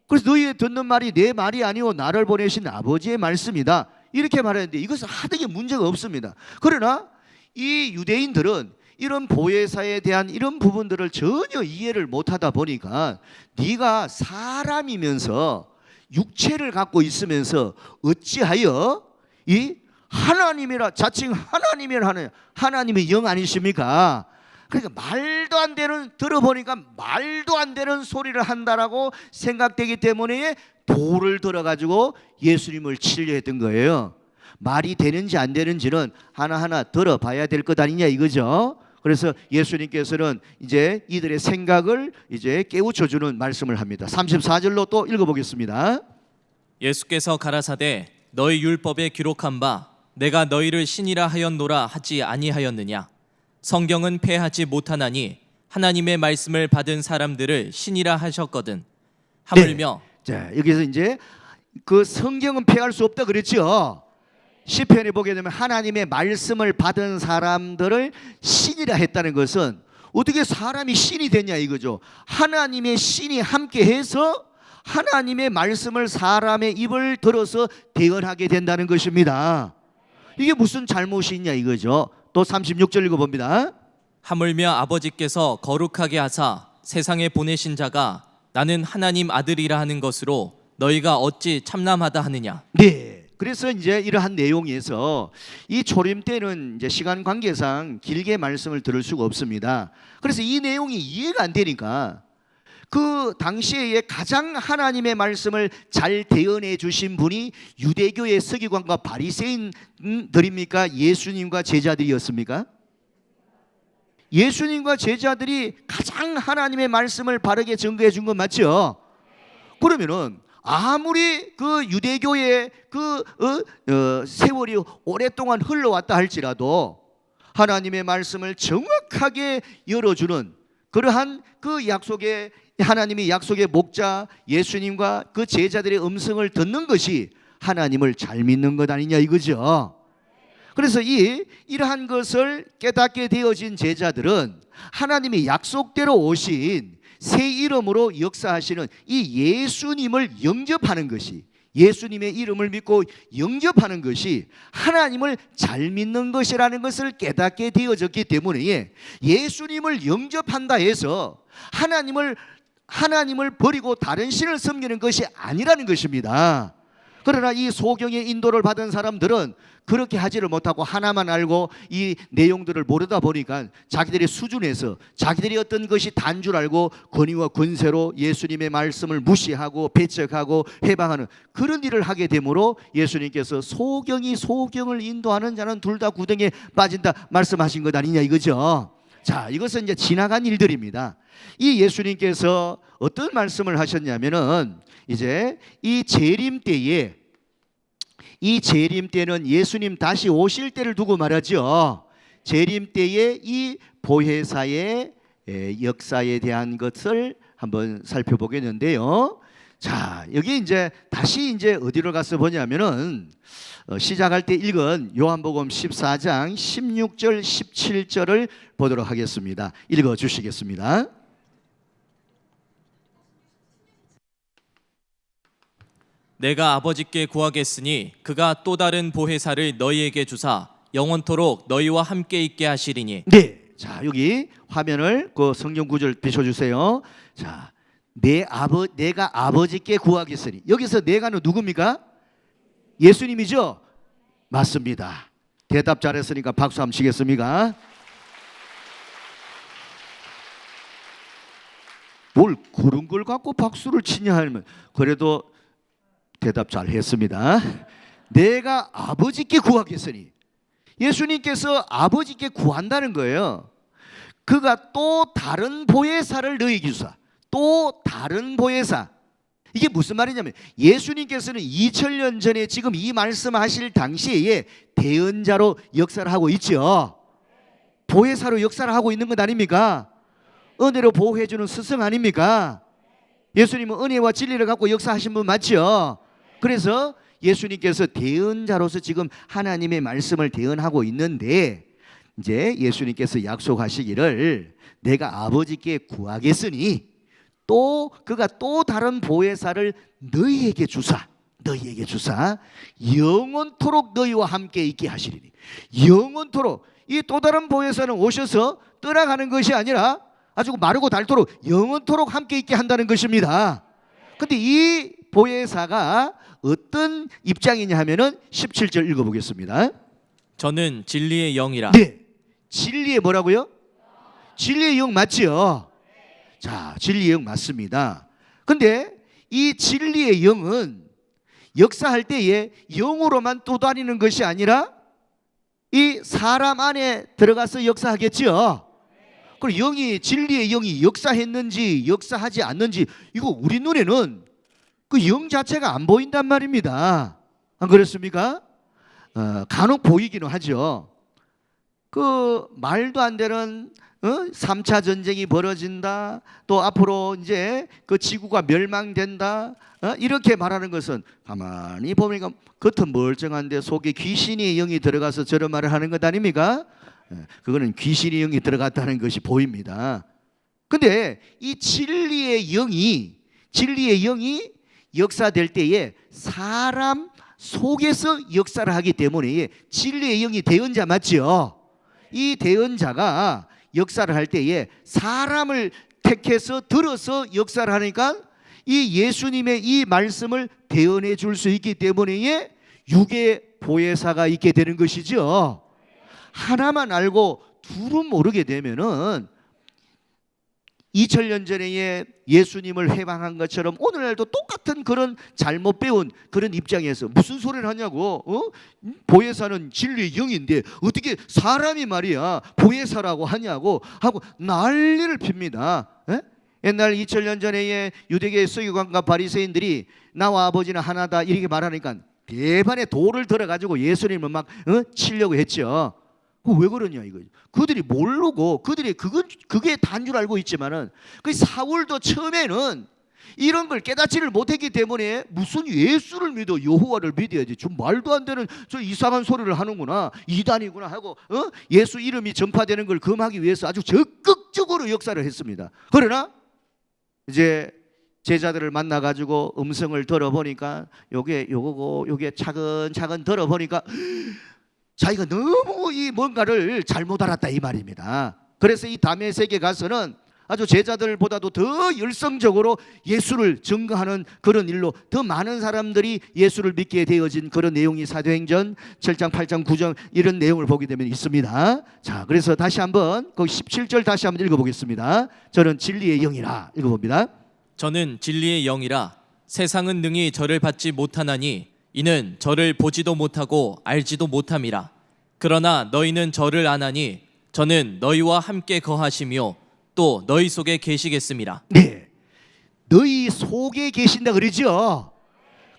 Speaker 3: 그래서 너희 듣는 말이 내 말이 아니오 나를 보내신 아버지의 말씀이다 이렇게 말했는데 이것은 하등의 문제가 없습니다. 그러나 이 유대인들은 이런 보혜사에 대한 이런 부분들을 전혀 이해를 못하다 보니까 네가 사람이면서 육체를 갖고 있으면서 어찌하여 이 하나님이라 자칭 하나님이라 하는 하나님의 영 아니십니까? 그러니까 말도 안 되는 들어보니까 말도 안 되는 소리를 한다라고 생각되기 때문에 돌을 들어가지고 예수님을 치려 했던 거예요. 말이 되는지 안 되는지는 하나하나 들어봐야 될 것 아니냐 이거죠. 그래서 예수님께서는 이제 이들의 생각을 이제 깨우쳐주는 말씀을 합니다. 34절로 또 읽어보겠습니다.
Speaker 4: 예수께서 가라사대 너희 율법에 기록한 바 내가 너희를 신이라 하였노라 하지 아니하였느냐? 성경은 패하지 못하나니 하나님의 말씀을 받은 사람들을 신이라 하셨거든. 하물며
Speaker 3: 자, 여기서 이제 그 성경은 패할 수 없다 그랬죠. 시편에 보게 되면 하나님의 말씀을 받은 사람들을 신이라 했다는 것은 어떻게 사람이 신이 됐냐 이거죠. 하나님의 신이 함께해서 하나님의 말씀을 사람의 입을 들어서 대언하게 된다는 것입니다. 이게 무슨 잘못이 있냐 이거죠. 또 36절 읽어봅니다.
Speaker 4: 하물며 아버지께서 거룩하게 하사 세상에 보내신 자가 나는 하나님 아들이라 하는 것으로 너희가 어찌 참남하다 하느냐?
Speaker 3: 네. 그래서 이제 이러한 내용에서 이 초림 때는 이제 시간 관계상 길게 말씀을 들을 수가 없습니다. 그래서 이 내용이 이해가 안 되니까 그 당시에 가장 하나님의 말씀을 잘 대언해 주신 분이 유대교의 서기관과 바리새인들입니까? 예수님과 제자들이었습니까? 예수님과 제자들이 가장 하나님의 말씀을 바르게 증거해 준 건 맞죠? 그러면은 아무리 그 유대교의 그 세월이 오랫동안 흘러왔다 할지라도 하나님의 말씀을 정확하게 열어주는 그러한 그 약속의 하나님의 약속의 목자 예수님과 그 제자들의 음성을 듣는 것이 하나님을 잘 믿는 것 아니냐 이거죠. 그래서 이러한 것을 깨닫게 되어진 제자들은 하나님이 약속대로 오신 새 이름으로 역사하시는 이 예수님을 영접하는 것이, 예수님의 이름을 믿고 영접하는 것이 하나님을 잘 믿는 것이라는 것을 깨닫게 되어졌기 때문에 예수님을 영접한다 해서 하나님을 버리고 다른 신을 섬기는 것이 아니라는 것입니다. 그러나 이 소경의 인도를 받은 사람들은 그렇게 하지를 못하고 하나만 알고 이 내용들을 모르다 보니까 자기들의 수준에서 자기들이 어떤 것이 단 줄 알고 권위와 권세로 예수님의 말씀을 무시하고 배척하고 해방하는 그런 일을 하게 되므로 예수님께서 소경이 소경을 인도하는 자는 둘 다 구덩이에 빠진다 말씀하신 것 아니냐 이거죠. 자, 이것은 이제 지나간 일들입니다. 이 예수님께서 어떤 말씀을 하셨냐면은 이제 이 재림 때는 예수님 다시 오실 때를 두고 말하죠. 재림 때의 이 보혜사의 역사에 대한 것을 한번 살펴보겠는데요. 자, 여기 이제 다시 이제 어디로 가서 보냐면은 시작할 때 읽은 요한복음 14장 16절 17절을 보도록 하겠습니다. 읽어 주시겠습니다.
Speaker 4: 내가 아버지께 구하겠으니 그가 또 다른 보혜사를 너희에게 주사 영원토록 너희와 함께 있게 하시리니.
Speaker 3: 네, 자 여기 화면을 그 성경 구절 비춰주세요. 자, 내가 아버지께 구하겠으니, 여기서 내가는 누굽니까? 예수님이죠? 맞습니다. 대답 잘했으니까 박수 한번 치겠습니까? 뭘 그런 걸 갖고 박수를 치냐 하면, 그래도 대답 잘 했습니다. 내가 아버지께 구하겠으니, 예수님께서 아버지께 구한다는 거예요. 그가 또 다른 보혜사를 너희에게 주사. 또 다른 보혜사. 이게 무슨 말이냐면 예수님께서는 2000년 전에 지금 이 말씀하실 당시에 대언자로 역사를 하고 있죠. 보혜사로 역사를 하고 있는 것 아닙니까? 은혜로 보호해주는 스승 아닙니까? 예수님은 은혜와 진리를 갖고 역사하신 분 맞죠? 그래서 예수님께서 대언자로서 지금 하나님의 말씀을 대언하고 있는데, 이제 예수님께서 약속하시기를 내가 아버지께 구하겠으니 또 그가 또 다른 보혜사를 너희에게 주사 영원토록 너희와 함께 있게 하시리니. 영원토록, 이 또 다른 보혜사는 오셔서 떠나가는 것이 아니라 아주 마르고 닳도록 영원토록 함께 있게 한다는 것입니다. 근데 이 보혜사가 어떤 입장이냐 하면은 17절 읽어보겠습니다.
Speaker 4: 저는 진리의 영이라.
Speaker 3: 네, 진리의 뭐라고요? 진리의 영 맞죠? 자, 진리의 영 맞습니다. 근데 이 진리의 영은 역사할 때에 영으로만 떠다니는 것이 아니라 이 사람 안에 들어가서 역사하겠죠. 그리고 영이, 진리의 영이 역사했는지 역사하지 않는지, 이거 우리 눈에는 그 영 자체가 안 보인단 말입니다. 안 그렇습니까? 간혹 보이기는 하죠. 그 말도 안 되는 3차 전쟁이 벌어진다, 또 앞으로 이제 그 지구가 멸망된다, 이렇게 말하는 것은 가만히 보니까 겉은 멀쩡한데 속에 귀신의 영이 들어가서 저런 말을 하는 것 아닙니까? 그거는 귀신의 영이 들어갔다는 것이 보입니다. 근데 이 진리의 영이 역사될 때에 사람 속에서 역사를 하기 때문에 진리의 영이 대언자 맞죠? 이 대언자가 역사를 할 때에 사람을 택해서 들어서 역사를 하니까 이 예수님의 이 말씀을 대언해 줄 수 있기 때문에 육의 보혜사가 있게 되는 것이죠. 하나만 알고 둘은 모르게 되면은 2000년 전에 예수님을 해방한 것처럼 오늘날도 똑같은 그런 잘못 배운 그런 입장에서 무슨 소리를 하냐고, 보혜사는 진리의 영인데 어떻게 사람이 말이야 보혜사라고 하냐고 하고 난리를 핍니다. 옛날 2000년 전에 유대계 서기관과 바리새인들이 나와 아버지는 하나다 이렇게 말하니까 대반에 돌을 들어가지고 예수님을 막 치려고 했죠. 왜 그러냐 이거죠. 그들이 모르고 그들이 그게 단 줄 알고 있지만은 그 사울도 처음에는 이런 걸 깨닫지를 못했기 때문에 무슨 예수를 믿어 여호와를 믿어야지 좀 말도 안 되는 저 이상한 소리를 하는구나 이단이구나 하고 예수 이름이 전파되는 걸 금하기 위해서 아주 적극적으로 역사를 했습니다. 그러나 이제 제자들을 만나 가지고 음성을 들어보니까 요게 요거고 요게 차근차근 들어보니까 자기가 너무 이 뭔가를 잘못 알았다 이 말입니다. 그래서 이 다메섹에 가서는 아주 제자들보다도 더 열성적으로 예수를 증거하는 그런 일로 더 많은 사람들이 예수를 믿게 되어진 그런 내용이 사도행전 7장 8장 9장 이런 내용을 보게 되면 있습니다. 자, 그래서 다시 한번 거기 17절 다시 한번 읽어보겠습니다. 저는 진리의 영이라 읽어봅니다.
Speaker 4: 저는 진리의 영이라 세상은 능히 저를 받지 못하나니 이는 저를 보지도 못하고 알지도 못함이라. 그러나 너희는 저를 아나니 저는 너희와 함께 거하시며 또 너희 속에 계시겠습니다.
Speaker 3: 네, 너희 속에 계신다 그러죠.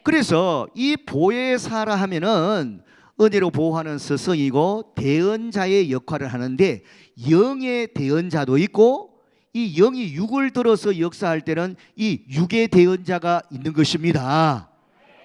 Speaker 3: 그래서 이 보혜사라 하면은 은혜로 보호하는 스승이고 대언자의 역할을 하는데 영의 대언자도 있고 이 영이 육을 들어서 역사할 때는 이 육의 대언자가 있는 것입니다.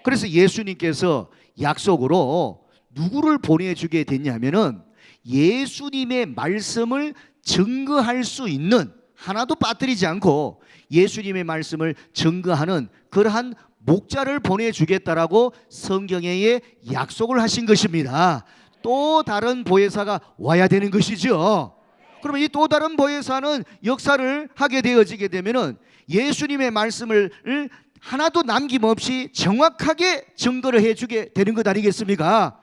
Speaker 3: 그래서 예수님께서 약속으로 누구를 보내주게 됐냐면은 예수님의 말씀을 증거할 수 있는 하나도 빠뜨리지 않고 예수님의 말씀을 증거하는 그러한 목자를 보내주겠다라고 성경에 약속을 하신 것입니다. 또 다른 보혜사가 와야 되는 것이죠. 그러면 이 또 다른 보혜사는 역사를 하게 되어지게 되면은 예수님의 말씀을 하나도 남김없이 정확하게 증거를 해주게 되는 것 아니겠습니까?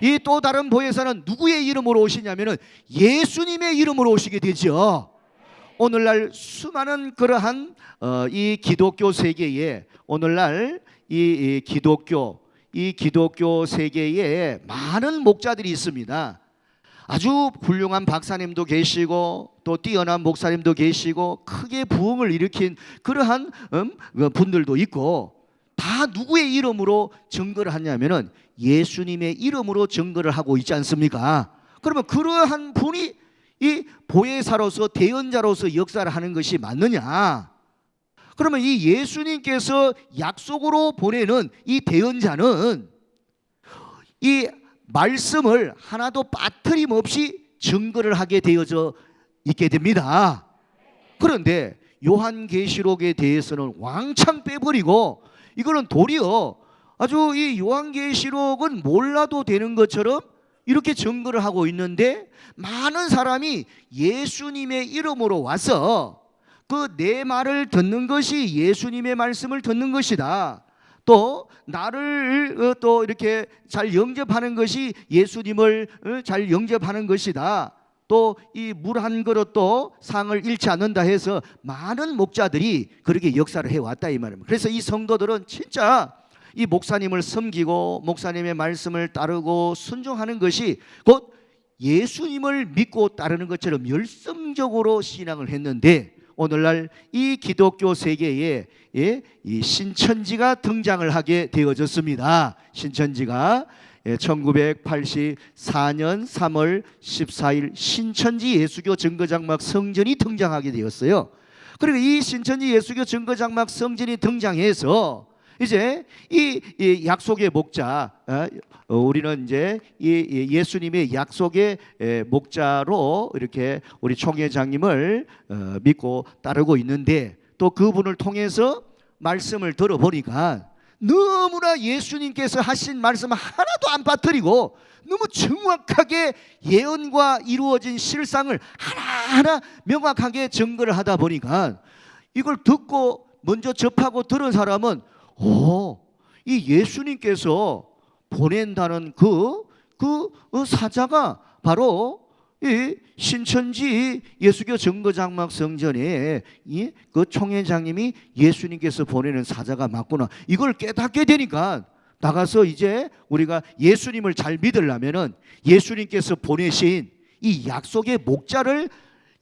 Speaker 3: 이 또 다른 보혜사는 누구의 이름으로 오시냐면은 예수님의 이름으로 오시게 되죠. 오늘날 수많은 그러한 이 기독교 세계에 오늘날 이 기독교 세계에 많은 목자들이 있습니다. 아주 훌륭한 박사님도 계시고 또 뛰어난 목사님도 계시고 크게 부흥을 일으킨 그러한 분들도 있고 다 누구의 이름으로 증거를 하냐면은 예수님의 이름으로 증거를 하고 있지 않습니까? 그러면 그러한 분이 이 보혜사로서 대언자로서 역사를 하는 것이 맞느냐? 그러면 이 예수님께서 약속으로 보내는 이 대언자는 이 말씀을 하나도 빠트림 없이 증거를 하게 되어져 있게 됩니다. 그런데 요한계시록에 대해서는 왕창 빼버리고 이거는 도리어 아주 이 요한계시록은 몰라도 되는 것처럼 이렇게 증거를 하고 있는데 많은 사람이 예수님의 이름으로 와서 그 내 말을 듣는 것이 예수님의 말씀을 듣는 것이다. 또 나를 또 이렇게 잘 영접하는 것이 예수님을 잘 영접하는 것이다. 또 이 물 한 그릇도 상을 잃지 않는다 해서 많은 목자들이 그렇게 역사를 해왔다 이 말입니다. 그래서 이 성도들은 진짜 이 목사님을 섬기고 목사님의 말씀을 따르고 순종하는 것이 곧 예수님을 믿고 따르는 것처럼 열성적으로 신앙을 했는데 오늘날 이 기독교 세계에 이 신천지가 등장을 하게 되어졌습니다. 신천지가 1984년 3월 14일 신천지 예수교 증거장막 성전이 등장하게 되었어요. 그리고 이 신천지 예수교 증거장막 성전이 등장해서 이제 이 약속의 목자 우리는 이제 이 예수님의 약속의 목자로 이렇게 우리 총회장님을 믿고 따르고 있는데 또 그분을 통해서 말씀을 들어보니까 너무나 예수님께서 하신 말씀 하나도 안 빠뜨리고 너무 정확하게 예언과 이루어진 실상을 하나하나 명확하게 증거를 하다 보니까 이걸 듣고 먼저 접하고 들은 사람은 이 예수님께서 보낸다는 그 사자가 바로 이 신천지 예수교 증거장막 성전에 그 총회장님이 예수님께서 보내는 사자가 맞구나. 이걸 깨닫게 되니까 나가서 이제 우리가 예수님을 잘 믿으려면은 예수님께서 보내신 이 약속의 목자를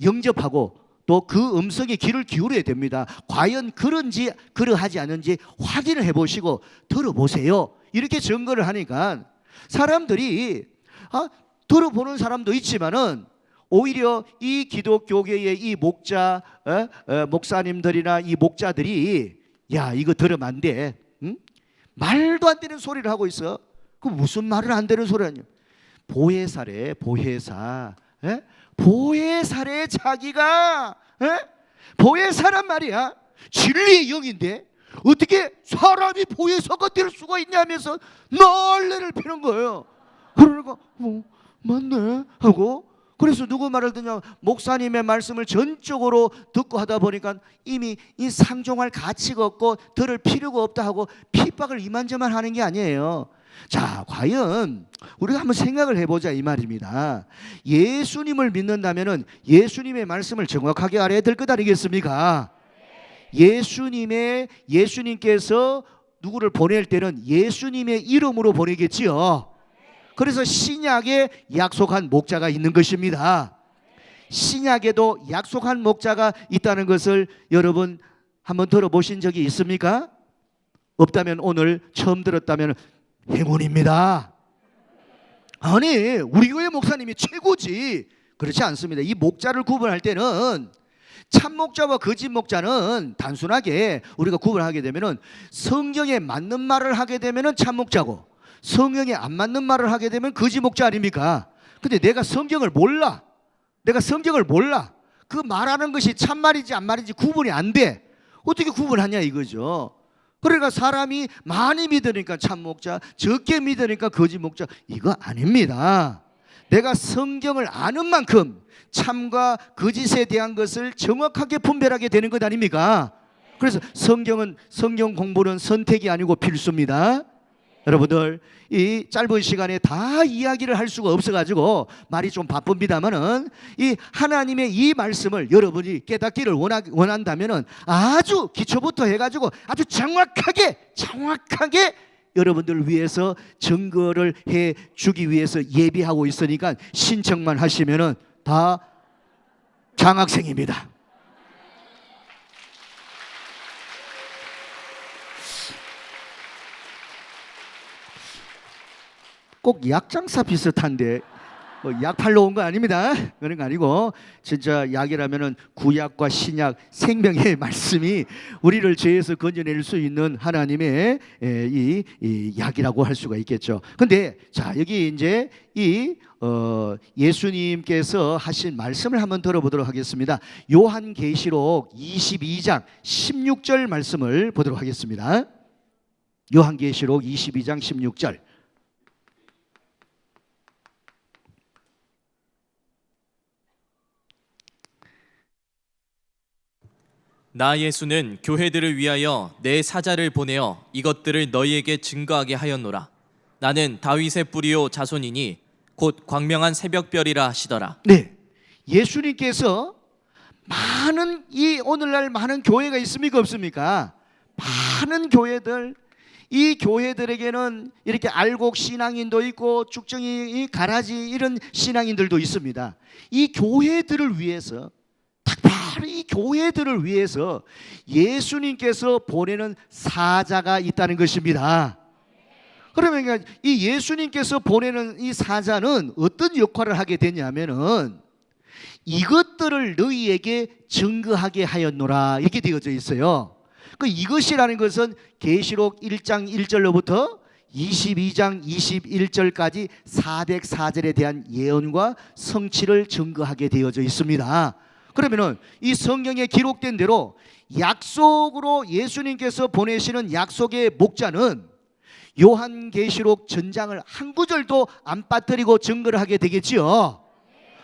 Speaker 3: 영접하고 또 그 음성에 귀를 기울여야 됩니다. 과연 그런지 그러하지 않은지 확인을 해보시고 들어보세요. 이렇게 증거를 하니까 사람들이 들어보는 사람도 있지만은 오히려 이 기독교계의 이 목사님들이나 이 목자들이 야 이거 들으면 안 돼. 응? 말도 안 되는 소리를 하고 있어. 그 무슨 말을 안 되는 소리 하냐? 보혜사래 보혜사. 보혜사래 자기가 보혜사란 말이야. 진리의 영인데 어떻게 사람이 보혜사가 될 수가 있냐면서 난리를 피는 거예요. 그러니까 맞네 하고 그래서 누구 말을 듣냐 목사님의 말씀을 전적으로 듣고 하다 보니까 이미 이 상종할 가치가 없고 들을 필요가 없다 하고 핍박을 이만저만 하는 게 아니에요. 자, 과연 우리가 한번 생각을 해보자 이 말입니다. 예수님을 믿는다면은 예수님의 말씀을 정확하게 알아야 될 것 아니겠습니까? 예수님께서 누구를 보낼 때는 예수님의 이름으로 보내겠지요. 그래서 신약에 약속한 목자가 있는 것입니다. 신약에도 약속한 목자가 있다는 것을 여러분 한번 들어보신 적이 있습니까? 없다면 오늘 처음 들었다면 행운입니다. 아니 우리 교회 목사님이 최고지. 그렇지 않습니다. 이 목자를 구분할 때는 참 목자와 거짓 목자는 단순하게 우리가 구분하게 되면은 성경에 맞는 말을 하게 되면은 참 목자고 성경에 안 맞는 말을 하게 되면 거짓 목자 아닙니까? 근데 내가 성경을 몰라. 그 말하는 것이 참말인지 안 말인지 구분이 안 돼. 어떻게 구분하냐 이거죠. 그러니까 사람이 많이 믿으니까 참 목자, 적게 믿으니까 거짓 목자, 이거 아닙니다. 내가 성경을 아는 만큼 참과 거짓에 대한 것을 정확하게 분별하게 되는 것 아닙니까? 그래서 성경 공부는 선택이 아니고 필수입니다. 여러분들 이 짧은 시간에 다 이야기를 할 수가 없어가지고 말이 좀 바쁩니다만은 이 하나님의 이 말씀을 여러분이 깨닫기를 원한다면은 아주 기초부터 해가지고 아주 정확하게 여러분들을 위해서 증거를 해주기 위해서 예비하고 있으니까 신청만 하시면은 다 장학생입니다. 꼭 약장사 비슷한데 약 팔러 온 거 아닙니다. 그런 거 아니고 진짜 약이라면은 구약과 신약 생명의 말씀이 우리를 죄에서 건져낼 수 있는 하나님의 이 약이라고 할 수가 있겠죠. 근데 자 여기 이제 이 예수님께서 하신 말씀을 한번 들어보도록 하겠습니다. 요한계시록 22장 16절 말씀을 보도록 하겠습니다. 요한계시록 22장 16절.
Speaker 4: 나 예수는 교회들을 위하여 내 사자를 보내어 이것들을 너희에게 증거하게 하였노라. 나는 다윗의 뿌리요 자손이니 곧 광명한 새벽별이라 하시더라.
Speaker 3: 네, 예수님께서 많은 이 오늘날 많은 교회가 있습니까 없습니까? 많은 교회들, 이 교회들에게는 이렇게 알곡 신앙인도 있고 쭉정이 가라지 이런 신앙인들도 있습니다. 이 교회들을 위해서 이 교회들을 위해서 예수님께서 보내는 사자가 있다는 것입니다. 그러면 이 예수님께서 보내는 이 사자는 어떤 역할을 하게 되냐면은 이것들을 너희에게 증거하게 하였노라 이렇게 되어져 있어요. 그 이것이라는 것은 계시록 1장 1절로부터 22장 21절까지 404절에 대한 예언과 성취를 증거하게 되어져 있습니다. 그러면은 이 성경에 기록된 대로 약속으로 예수님께서 보내시는 약속의 목자는 요한계시록 전장을 한 구절도 안 빠뜨리고 증거를 하게 되겠지요.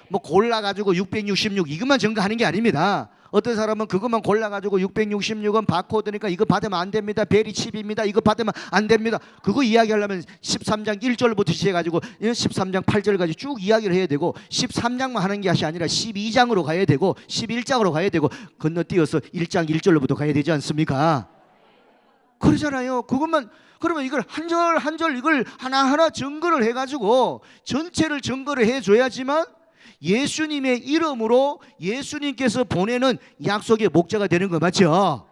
Speaker 3: 뭐 골라가지고 666 이것만 증거하는 게 아닙니다. 어떤 사람은 그것만 골라가지고 666은 바코드니까 이거 받으면 안 됩니다. 베리 칩입니다. 이거 받으면 안 됩니다. 그거 이야기하려면 13장 1절부터 시작해가지고 13장 8절까지 쭉 이야기를 해야 되고 13장만 하는 것이 아니라 12장으로 가야 되고 11장으로 가야 되고 건너뛰어서 1장 1절로부터 가야 되지 않습니까? 그러잖아요. 그것만 그러면 이걸 한 절 한 절 이걸 하나하나 증거를 해가지고 전체를 증거를 해줘야지만 예수님의 이름으로 예수님께서 보내는 약속의 목자가 되는 거 맞죠?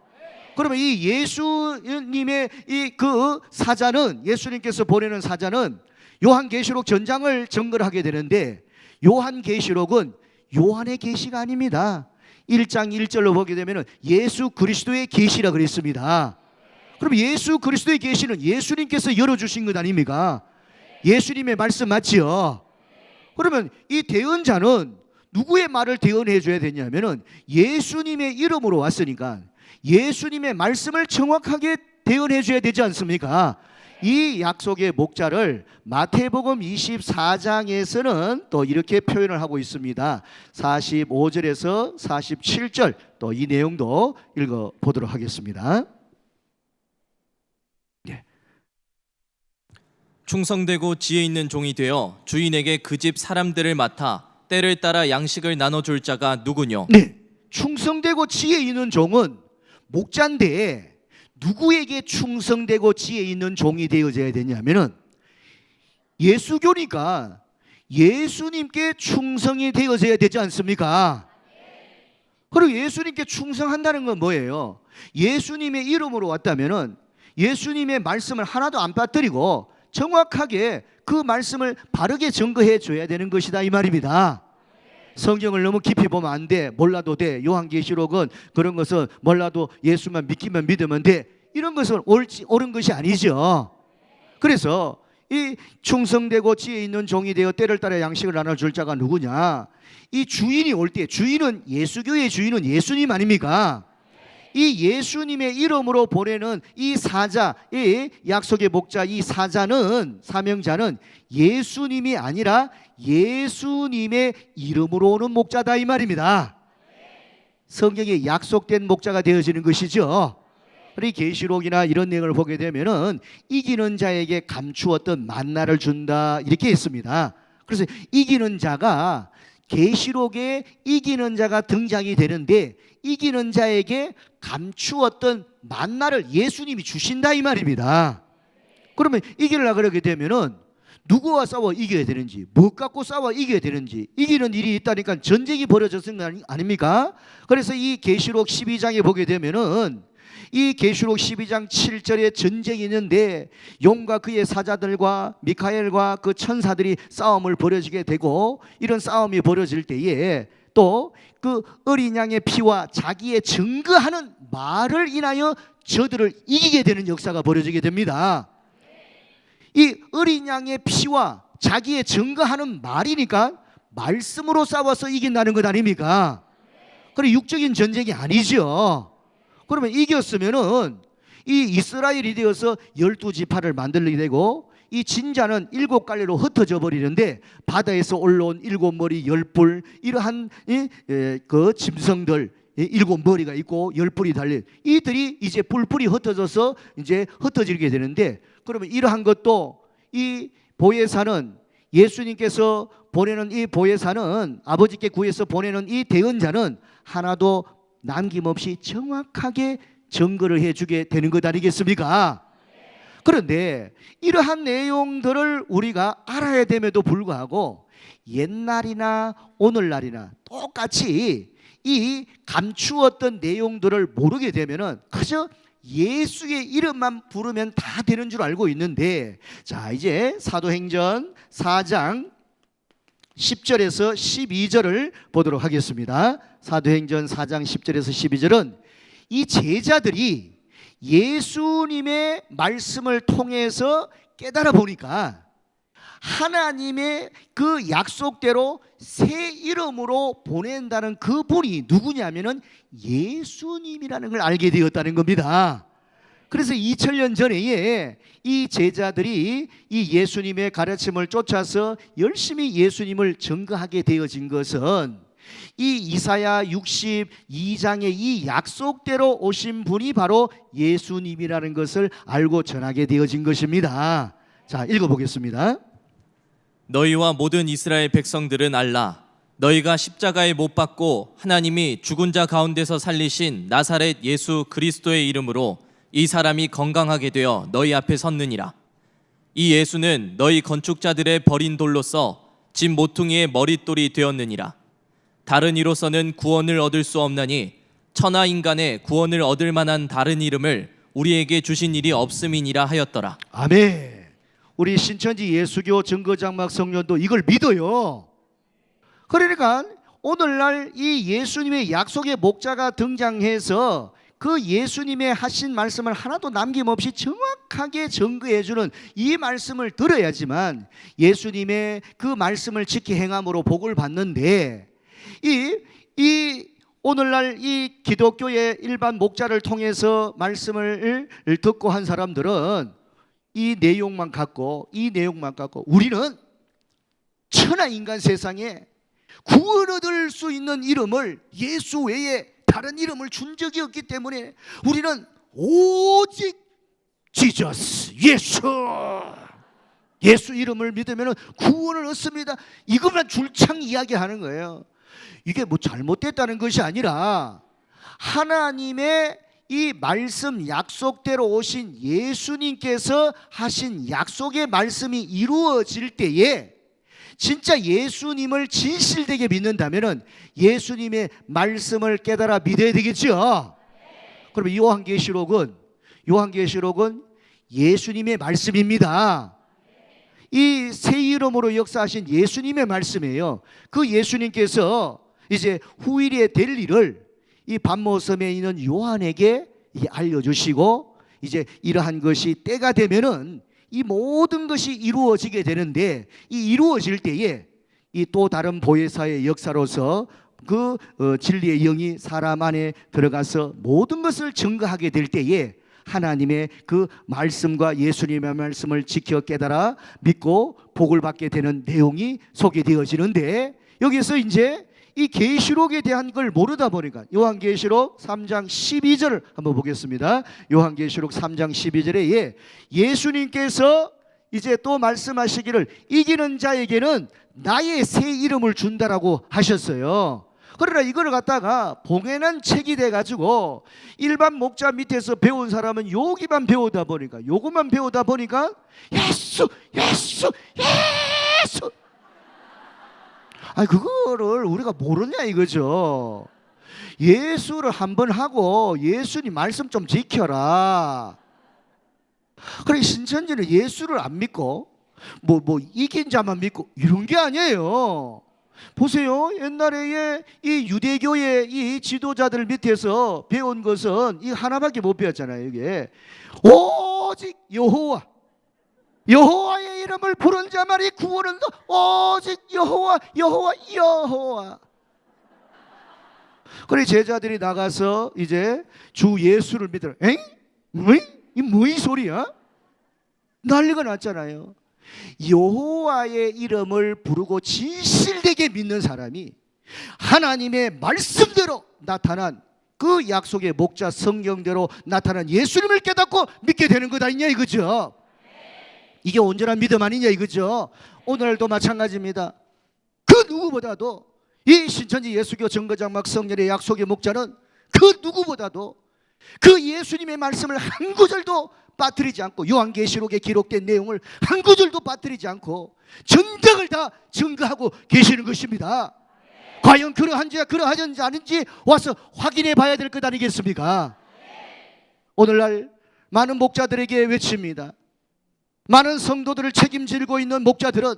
Speaker 3: 그러면 이 예수님의 이 그 사자는, 예수님께서 보내는 사자는 요한계시록 전장을 점거를 하게 되는데, 요한계시록은 요한의 계시가 아닙니다. 1장 1절로 보게 되면 예수 그리스도의 계시라 그랬습니다. 그럼 예수 그리스도의 계시는 예수님께서 열어주신 것 아닙니까? 예수님의 말씀 맞지요? 그러면 이 대언자는 누구의 말을 대언해 줘야 되냐면은 예수님의 이름으로 왔으니까 예수님의 말씀을 정확하게 대언해 줘야 되지 않습니까? 이 약속의 목자를 마태복음 24장에서는 또 이렇게 표현을 하고 있습니다. 45절에서 47절, 또 이 내용도 읽어 보도록 하겠습니다.
Speaker 4: 충성되고 지혜 있는 종이 되어 주인에게 그 집 사람들을 맡아 때를 따라 양식을 나눠줄 자가 누구뇨?
Speaker 3: 네, 충성되고 지혜 있는 종은 목자인데 누구에게 충성되고 지혜 있는 종이 되어져야 되냐면은 예수교니까 예수님께 충성이 되어져야 되지 않습니까? 그리고 예수님께 충성한다는 건 뭐예요? 예수님의 이름으로 왔다면은 예수님의 말씀을 하나도 안 빠뜨리고 정확하게 그 말씀을 바르게 증거해 줘야 되는 것이다 이 말입니다. 성경을 너무 깊이 보면 안 돼. 몰라도 돼. 요한계시록은 그런 것은 몰라도 예수만 믿기만 믿으면 돼. 이런 것은 옳은 것이 아니죠. 그래서 이 충성되고 지혜 있는 종이 되어 때를 따라 양식을 나눠줄 자가 누구냐? 이 주인이 올 때, 주인은 예수교의 주인은 예수님 아닙니까? 이 예수님의 이름으로 보내는 이 사자, 이 약속의 목자, 이 사자는, 사명자는 예수님이 아니라 예수님의 이름으로 오는 목자다 이 말입니다. 성경에 약속된 목자가 되어지는 것이죠. 우리 계시록이나 이런 내용을 보게 되면은 이기는 자에게 감추었던 만나를 준다 이렇게 했습니다. 그래서 이기는 자가, 계시록에 이기는 자가 등장이 되는데 이기는 자에게 감추었던 만나를 예수님이 주신다 이 말입니다. 그러면 이기려고 그러게 되면은 누구와 싸워 이겨야 되는지, 뭐 갖고 싸워 이겨야 되는지, 이기는 일이 있다니까 전쟁이 벌어졌은 거 아닙니까? 그래서 이 계시록 12장에 보게 되면은 이 계시록 12장 7절에 전쟁이 있는데 용과 그의 사자들과 미카엘과 그 천사들이 싸움을 벌여지게 되고, 이런 싸움이 벌어질 때에 또 그 어린 양의 피와 자기의 증거하는 말을 인하여 저들을 이기게 되는 역사가 벌어지게 됩니다. 이 어린 양의 피와 자기의 증거하는 말이니까 말씀으로 싸워서 이긴다는 것 아닙니까? 그래, 육적인 전쟁이 아니죠. 그러면 이겼으면은 이 이스라엘이 되어서 12지파를 만들게 되고 이 진자는 7갈래로 흩어져 버리는데 바다에서 올라온 7머리 10뿔, 이러한 그 짐승들 7머리가 있고 10뿔이 달린 이들이 이제 뿔뿔이 흩어져서 이제 흩어지게 되는데, 그러면 이러한 것도 이 보혜사는, 예수님께서 보내는 이 보혜사는, 아버지께 구해서 보내는 이 대언자는 하나도 남김없이 정확하게 증거를 해주게 되는 것 아니겠습니까? 그런데 이러한 내용들을 우리가 알아야 됨에도 불구하고 옛날이나 오늘날이나 똑같이 이 감추었던 내용들을 모르게 되면은 그저 예수의 이름만 부르면 다 되는 줄 알고 있는데, 자 이제 사도행전 4장 10절에서 12절을 보도록 하겠습니다. 사도행전 4장 10절에서 12절은 이 제자들이 예수님의 말씀을 통해서 깨달아 보니까 하나님의 그 약속대로 새 이름으로 보낸다는 그 분이 누구냐면은 예수님이라는 걸 알게 되었다는 겁니다. 그래서 2000년 전에 이 제자들이 이 예수님의 가르침을 쫓아서 열심히 예수님을 증거하게 되어진 것은 이 이사야 62장의 이 약속대로 오신 분이 바로 예수님이라는 것을 알고 전하게 되어진 것입니다. 자, 읽어보겠습니다.
Speaker 4: 너희와 모든 이스라엘 백성들은 알라. 너희가 십자가에 못 박고 하나님이 죽은 자 가운데서 살리신 나사렛 예수 그리스도의 이름으로 이 사람이 건강하게 되어 너희 앞에 섰느니라. 이 예수는 너희 건축자들의 버린 돌로서 집 모퉁이의 머릿돌이 되었느니라. 다른 이로서는 구원을 얻을 수 없나니 천하 인간의 구원을 얻을 만한 다른 이름을 우리에게 주신 일이 없음이니라 하였더라.
Speaker 3: 아멘. 우리 신천지 예수교 증거장막 성년도 이걸 믿어요. 그러니까 오늘날 이 예수님의 약속의 목자가 등장해서 그 예수님의 하신 말씀을 하나도 남김없이 정확하게 증거해주는 이 말씀을 들어야지만 예수님의 그 말씀을 지키 행함으로 복을 받는데, 이 오늘날 이 기독교의 일반 목자를 통해서 말씀을 듣고 한 사람들은 이 내용만 갖고 우리는 천하 인간 세상에 구원 얻을 수 있는 이름을 예수 외에 다른 이름을 준 적이 없기 때문에 우리는 오직 지저스, 예수 이름을 믿으면 구원을 얻습니다. 이것만 줄창 이야기하는 거예요. 이게 뭐 잘못됐다는 것이 아니라 하나님의 이 말씀 약속대로 오신 예수님께서 하신 약속의 말씀이 이루어질 때에 진짜 예수님을 진실되게 믿는다면 예수님의 말씀을 깨달아 믿어야 되겠죠. 그러면 요한계시록은 예수님의 말씀입니다. 이 새 이름으로 역사하신 예수님의 말씀이에요. 그 예수님께서 이제 후일에 될 일을 이 반모섬에 있는 요한에게 알려주시고, 이제 이러한 것이 때가 되면은 이 모든 것이 이루어지게 되는데, 이 이루어질 때에 이 또 다른 보혜사의 역사로서 그 진리의 영이 사람 안에 들어가서 모든 것을 증거하게 될 때에 하나님의 그 말씀과 예수님의 말씀을 지켜 깨달아 믿고 복을 받게 되는 내용이 소개되어지는데, 여기서 이제 이 계시록에 대한 걸 모르다 보니까 요한계시록 3장 12절 한번 보겠습니다. 요한계시록 3장 12절에 예수님께서 이제 또 말씀하시기를 이기는 자에게는 나의 새 이름을 준다라고 하셨어요. 그러나 이걸 갖다가 봉해난 책이 돼가지고 일반 목자 밑에서 배운 사람은 여기만 배우다 보니까 예수 아니 그거를 우리가 모르냐 이거죠. 예수를 한번 하고 예수님 말씀 좀 지켜라. 그래 신천지는 예수를 안 믿고 뭐 이긴 자만 믿고 이런 게 아니에요. 보세요. 옛날에 이 유대교의 이 지도자들 밑에서 배운 것은 이 하나밖에 못 배웠잖아요. 이게 오직 여호와의 이름을 부른 자만이 구원은 오직 여호와. 그래 제자들이 나가서 이제 주 예수를 믿으라. 엥? 이 뭐이 소리야? 난리가 났잖아요. 여호와의 이름을 부르고 진실되게 믿는 사람이 하나님의 말씀대로 나타난 그 약속의 목자 성경대로 나타난 예수님을 깨닫고 믿게 되는 것 아니냐 이거죠. 이게 온전한 믿음 아니냐 이거죠. 오늘도 마찬가지입니다. 그 누구보다도 이 신천지 예수교 증거장막 성전의 약속의 목자는 그 누구보다도 그 예수님의 말씀을 한 구절도 빠뜨리지 않고 요한계시록에 기록된 내용을 한 구절도 빠뜨리지 않고 전적을 다 증거하고 계시는 것입니다. 과연 그러한지 그러하지 않은지 와서 확인해 봐야 될 것 아니겠습니까? 오늘날 많은 목자들에게 외칩니다. 많은 성도들을 책임지고 있는 목자들은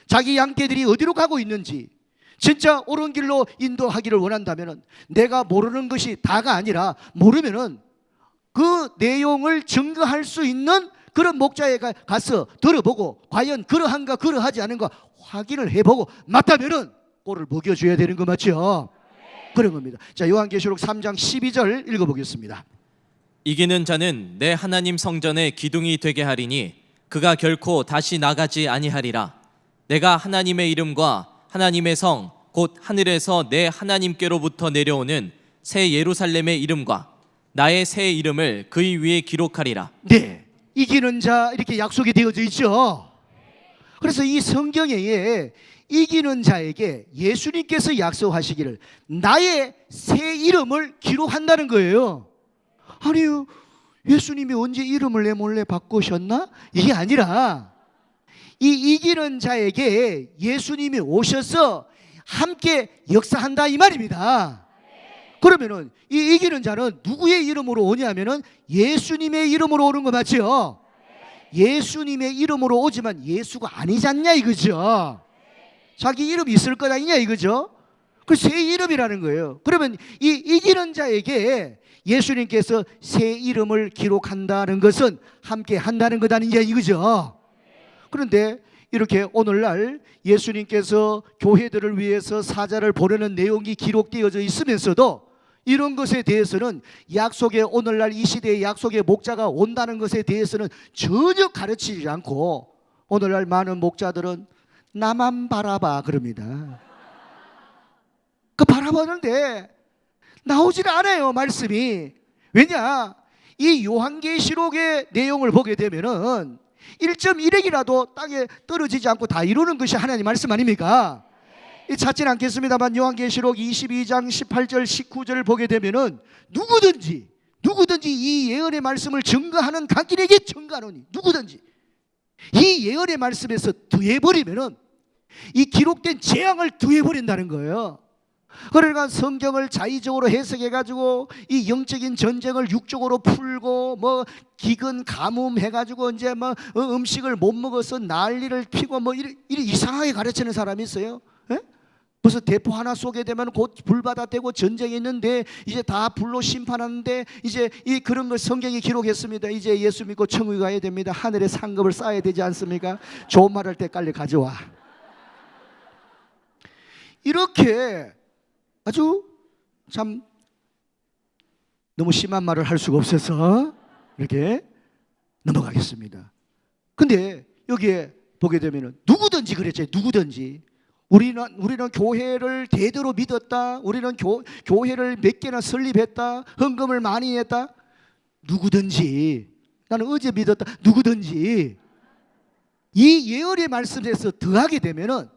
Speaker 3: 자기 양떼들이 어디로 가고 있는지 진짜 옳은 길로 인도하기를 원한다면 내가 모르는 것이 다가 아니라 모르면은 그 내용을 증거할 수 있는 그런 목자에 가서 들어보고 과연 그러한가 그러하지 않은가 확인을 해보고 맞다면은 꼴을 먹여줘야 되는 거 맞죠? 그런 겁니다. 자, 요한계시록 3장 12절 읽어보겠습니다.
Speaker 4: 이기는 자는 내 하나님 성전의 기둥이 되게 하리니 그가 결코 다시 나가지 아니하리라. 내가 하나님의 이름과 하나님의 성 곧 하늘에서 내 하나님께로부터 내려오는 새 예루살렘의 이름과 나의 새 이름을 그의 위에 기록하리라.
Speaker 3: 네, 이기는 자 이렇게 약속이 되어져 있죠. 그래서 이 성경에 이기는 자에게 예수님께서 약속하시기를 나의 새 이름을 기록한다는 거예요. 아니요, 예수님이 언제 이름을 내 몰래 바꾸셨나? 이게 아니라 이 이기는 자에게 예수님이 오셔서 함께 역사한다 이 말입니다. 그러면은 이 이기는 자는 누구의 이름으로 오냐면은 예수님의 이름으로 오는 거 맞죠? 예수님의 이름으로 오지만 예수가 아니지 않냐 이거죠. 자기 이름이 있을 것 아니냐 이거죠. 그 새 이름이라는 거예요. 그러면 이 이기는 자에게 예수님께서 새 이름을 기록한다는 것은 함께 한다는 것 아니냐 이거죠. 그런데 이렇게 오늘날 예수님께서 교회들을 위해서 사자를 보내는 내용이 기록되어져 있으면서도 이런 것에 대해서는 약속의 오늘날 이 시대의 약속의 목자가 온다는 것에 대해서는 전혀 가르치지 않고 오늘날 많은 목자들은 나만 바라봐 그럽니다. 그 바라보는데 나오질 않아요 말씀이. 왜냐? 이 요한계시록의 내용을 보게 되면은 1.1핵이라도 땅에 떨어지지 않고 다 이루는 것이 하나님 말씀 아닙니까? 찾지는 않겠습니다만 요한계시록 22장 18절 19절을 보게 되면은 누구든지 이 예언의 말씀을 증거하는 각인에게 증거하노니 누구든지 이 예언의 말씀에서 더해버리면은 이 기록된 재앙을 더해버린다는 거예요. 그러니까 성경을 자의적으로 해석해가지고 이 영적인 전쟁을 육적으로 풀고 뭐 기근 가뭄 해가지고 이제 뭐 음식을 못 먹어서 난리를 피고 뭐 이리 이상하게 가르치는 사람이 있어요. 예? 무슨 대포 하나 쏘게 되면 곧 불바다 되고 전쟁이 있는데 이제 다 불로 심판하는데 이제 이 그런 걸 성경이 기록했습니다. 이제 예수 믿고 천국에 가야 됩니다. 하늘에 상급을 쌓아야 되지 않습니까? 좋은 말 할 때 빨리 가져와. 이렇게 아주 참 너무 심한 말을 할 수가 없어서 이렇게 넘어가겠습니다. 근데 여기에 보게 되면은 누구든지 그랬죠. 누구든지 우리는 교회를 대대로 믿었다. 우리는 교회를 몇 개나 설립했다. 헌금을 많이 했다. 누구든지 나는 어제 믿었다. 누구든지 이 예언의 말씀에서 더하게 되면은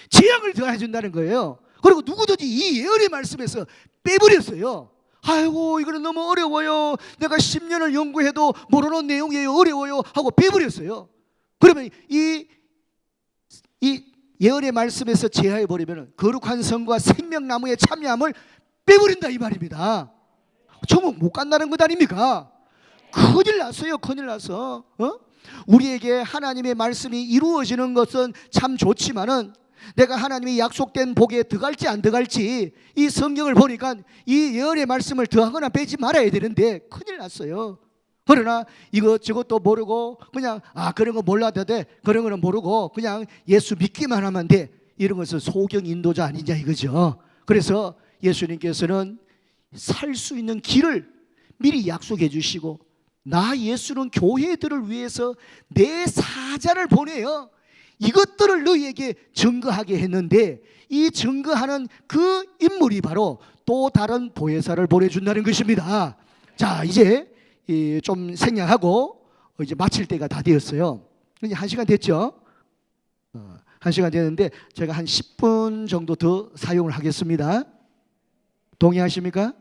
Speaker 3: 재앙을 더해 준다는 거예요. 그리고 누구든지 이 예언의 말씀에서 빼버렸어요. 아이고 이거는 너무 어려워요. 내가 10년을 연구해도 모르는 내용이에요. 어려워요 하고 빼버렸어요. 그러면 이 예언의 말씀에서 제하해버리면 거룩한 성과 생명나무의 참여함을 빼버린다 이 말입니다. 천국 못 간다는 것 아닙니까? 큰일 났어요. 큰일 났어. 우리에게 하나님의 말씀이 이루어지는 것은 참 좋지만은 내가 하나님이 약속된 복에 들어갈지 안 들어갈지 이 성경을 보니까 이 예언의 말씀을 더하거나 빼지 말아야 되는데 큰일 났어요. 그러나 이것저것도 모르고 그냥 그런 거 몰라도 돼. 그런 거는 모르고 그냥 예수 믿기만 하면 돼. 이런 것은 소경 인도자 아니냐 이거죠. 그래서 예수님께서는 살 수 있는 길을 미리 약속해 주시고 나 예수는 교회들을 위해서 내 사자를 보내요. 이것들을 너희에게 증거하게 했는데 이 증거하는 그 인물이 바로 또 다른 보혜사를 보내준다는 것입니다. 자 이제 좀 생략하고 이제 마칠 때가 다 되었어요. 이제 1시간 됐죠? 1시간 됐는데 제가 한 10분 정도 더 사용을 하겠습니다. 동의하십니까?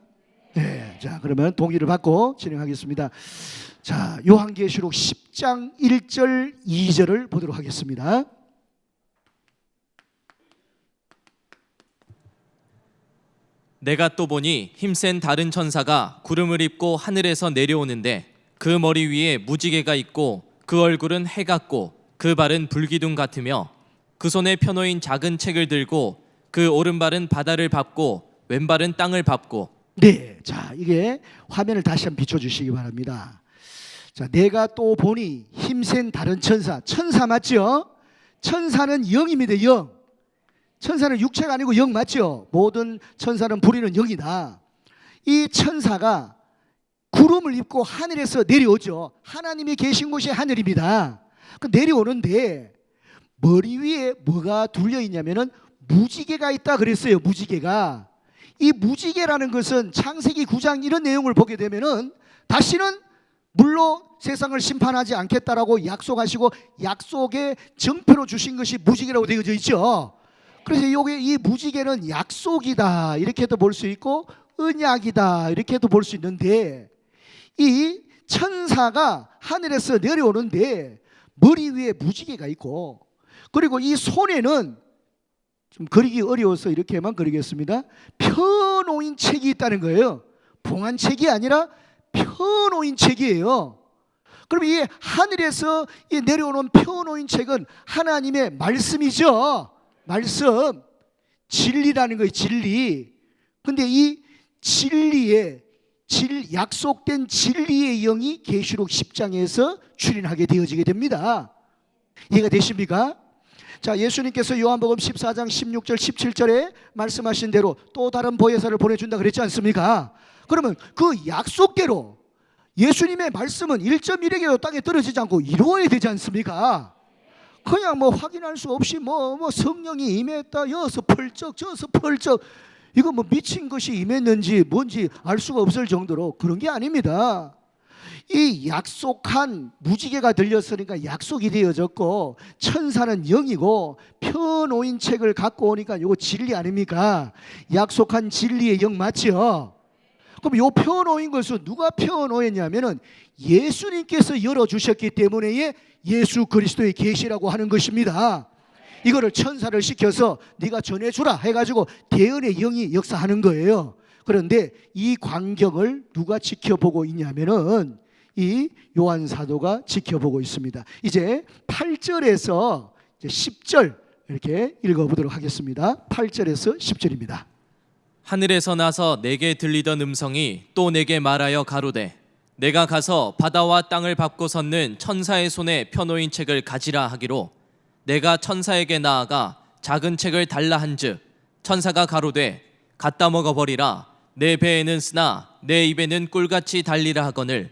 Speaker 3: 네. 자 그러면 동의를 받고 진행하겠습니다. 자 요한계시록 10장 1절 2절을 보도록 하겠습니다.
Speaker 4: 내가 또 보니 힘센 다른 천사가 구름을 입고 하늘에서 내려오는데 그 머리 위에 무지개가 있고 그 얼굴은 해 같고 그 발은 불기둥 같으며 그 손에 펴놓인 작은 책을 들고 그 오른발은 바다를 밟고 왼발은 땅을 밟고.
Speaker 3: 네, 자 이게 화면을 다시 한번 비춰주시기 바랍니다. 자 내가 또 보니 힘센 다른 천사 맞죠? 천사는 영입니다. 영. 천사는 육체가 아니고 영 맞죠? 모든 천사는 부리는 영이다. 이 천사가 구름을 입고 하늘에서 내려오죠. 하나님이 계신 곳이 하늘입니다. 그 내려오는데 머리 위에 뭐가 둘려 있냐면은 무지개가 있다 그랬어요. 무지개가. 이 무지개라는 것은 창세기 9장 이런 내용을 보게 되면은 다시는 물로 세상을 심판하지 않겠다라고 약속하시고 약속의 정표로 주신 것이 무지개라고 되어져 있죠. 그래서 여기 이 무지개는 약속이다 이렇게도 볼 수 있고 언약이다 이렇게도 볼 수 있는데 이 천사가 하늘에서 내려오는데 머리 위에 무지개가 있고, 그리고 이 손에는 좀 그리기 어려워서 이렇게만 그리겠습니다. 펴놓인 책이 있다는 거예요. 봉한 책이 아니라 펴놓인 책이에요. 그럼 이 하늘에서 이 내려오는 펴놓인 책은 하나님의 말씀이죠. 말씀, 진리라는 거예요. 진리. 근데 이 진리의 약속된 진리의 영이 계시록 10장에서 출현하게 되어지게 됩니다. 이해가 되십니까? 자, 예수님께서 요한복음 14장 16절 17절에 말씀하신 대로 또 다른 보혜사를 보내준다 그랬지 않습니까? 그러면 그 약속대로 예수님의 말씀은 1.1에게도 땅에 떨어지지 않고 이루어야 되지 않습니까? 그냥 뭐 확인할 수 없이 뭐 성령이 임했다, 여기서 펄쩍 저기서 펄쩍, 이거 뭐 미친 것이 임했는지 뭔지 알 수가 없을 정도로 그런 게 아닙니다. 이 약속한 무지개가 들렸으니까 약속이 되어졌고, 천사는 영이고 펴놓인 책을 갖고 오니까 이거 진리 아닙니까? 약속한 진리의 영 맞죠? 그럼 이 펴놓인 것은 누가 펴놓았냐면은 예수님께서 열어주셨기 때문에 예수 그리스도의 계시라고 하는 것입니다. 이거를 천사를 시켜서 네가 전해주라 해가지고 대언의 영이 역사하는 거예요. 그런데 이 광경을 누가 지켜보고 있냐면은 이 요한 사도가 지켜보고 있습니다. 이제 8절에서 10절 이렇게 읽어보도록 하겠습니다. 8절에서 10절입니다.
Speaker 4: 하늘에서 나서 내게 들리던 음성이 또 내게 말하여 가로되 내가 가서 바다와 땅을 밟고 섰는 천사의 손에 펴놓인 책을 가지라 하기로 내가 천사에게 나아가 작은 책을 달라 한즉 천사가 가로되 갖다 먹어버리라. 내 배에는 쓰나 내 입에는 꿀같이 달리라 하거늘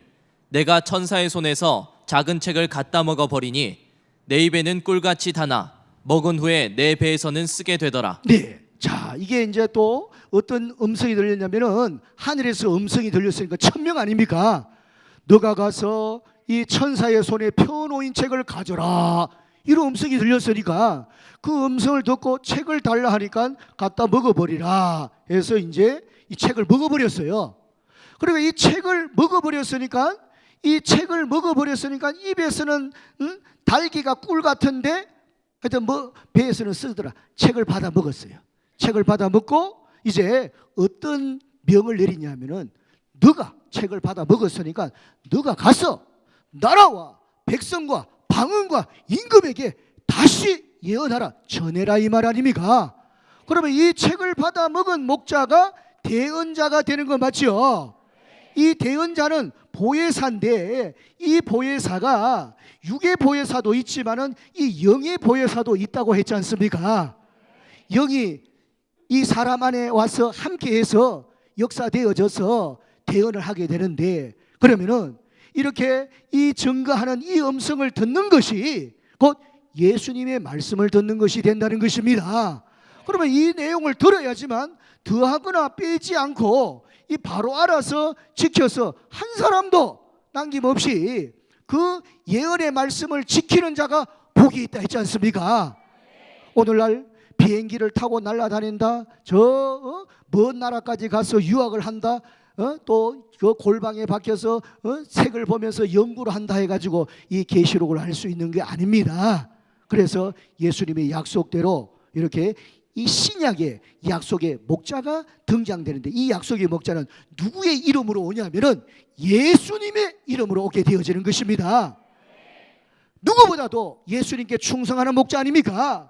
Speaker 4: 내가 천사의 손에서 작은 책을 갖다 먹어버리니 내 입에는 꿀같이 다나 먹은 후에 내 배에서는 쓰게 되더라.
Speaker 3: 네, 자, 이게 이제 또 어떤 음성이 들렸냐면은 하늘에서 음성이 들렸으니까 천명 아닙니까? 너가 가서 이 천사의 손에 펴놓인 책을 가져라, 이런 음성이 들렸으니까 그 음성을 듣고 책을 달라 하니까 갖다 먹어버리라 해서 이제 이 책을 먹어버렸어요. 그리고 이 책을 먹어버렸으니까 입에서는 달기가 꿀 같은데 하여튼 뭐 배에서는 쓰더라. 책을 받아 먹었어요. 책을 받아 먹고 이제 어떤 명을 내리냐면은 너가 책을 받아 먹었으니까 너가 가서 나라와 백성과 방언과 임금에게 다시 예언하라, 전해라, 이 말 아닙니까? 그러면 이 책을 받아 먹은 목자가 대언자가 되는 거 맞죠? 이 대언자는 보혜사인데 이 보혜사가 육의 보혜사도 있지만은 이 영의 보혜사도 있다고 했지 않습니까? 영이 이 사람 안에 와서 함께해서 역사되어져서 대언을 하게 되는데, 그러면은 이렇게 이 증거하는 이 음성을 듣는 것이 곧 예수님의 말씀을 듣는 것이 된다는 것입니다. 그러면 이 내용을 들어야지만 더하거나 빼지 않고 이 바로 알아서 지켜서 한 사람도 남김없이 그 예언의 말씀을 지키는 자가 복이 있다 했지 않습니까? 오늘날 비행기를 타고 날아다닌다, 먼 나라까지 가서 유학을 한다, 또 그 골방에 박혀서 책을 보면서 연구를 한다 해가지고 이 계시록을 할 수 있는 게 아닙니다. 그래서 예수님의 약속대로 이렇게 이 신약의 약속의 목자가 등장되는데, 이 약속의 목자는 누구의 이름으로 오냐면은 예수님의 이름으로 오게 되어지는 것입니다. 누구보다도 예수님께 충성하는 목자 아닙니까?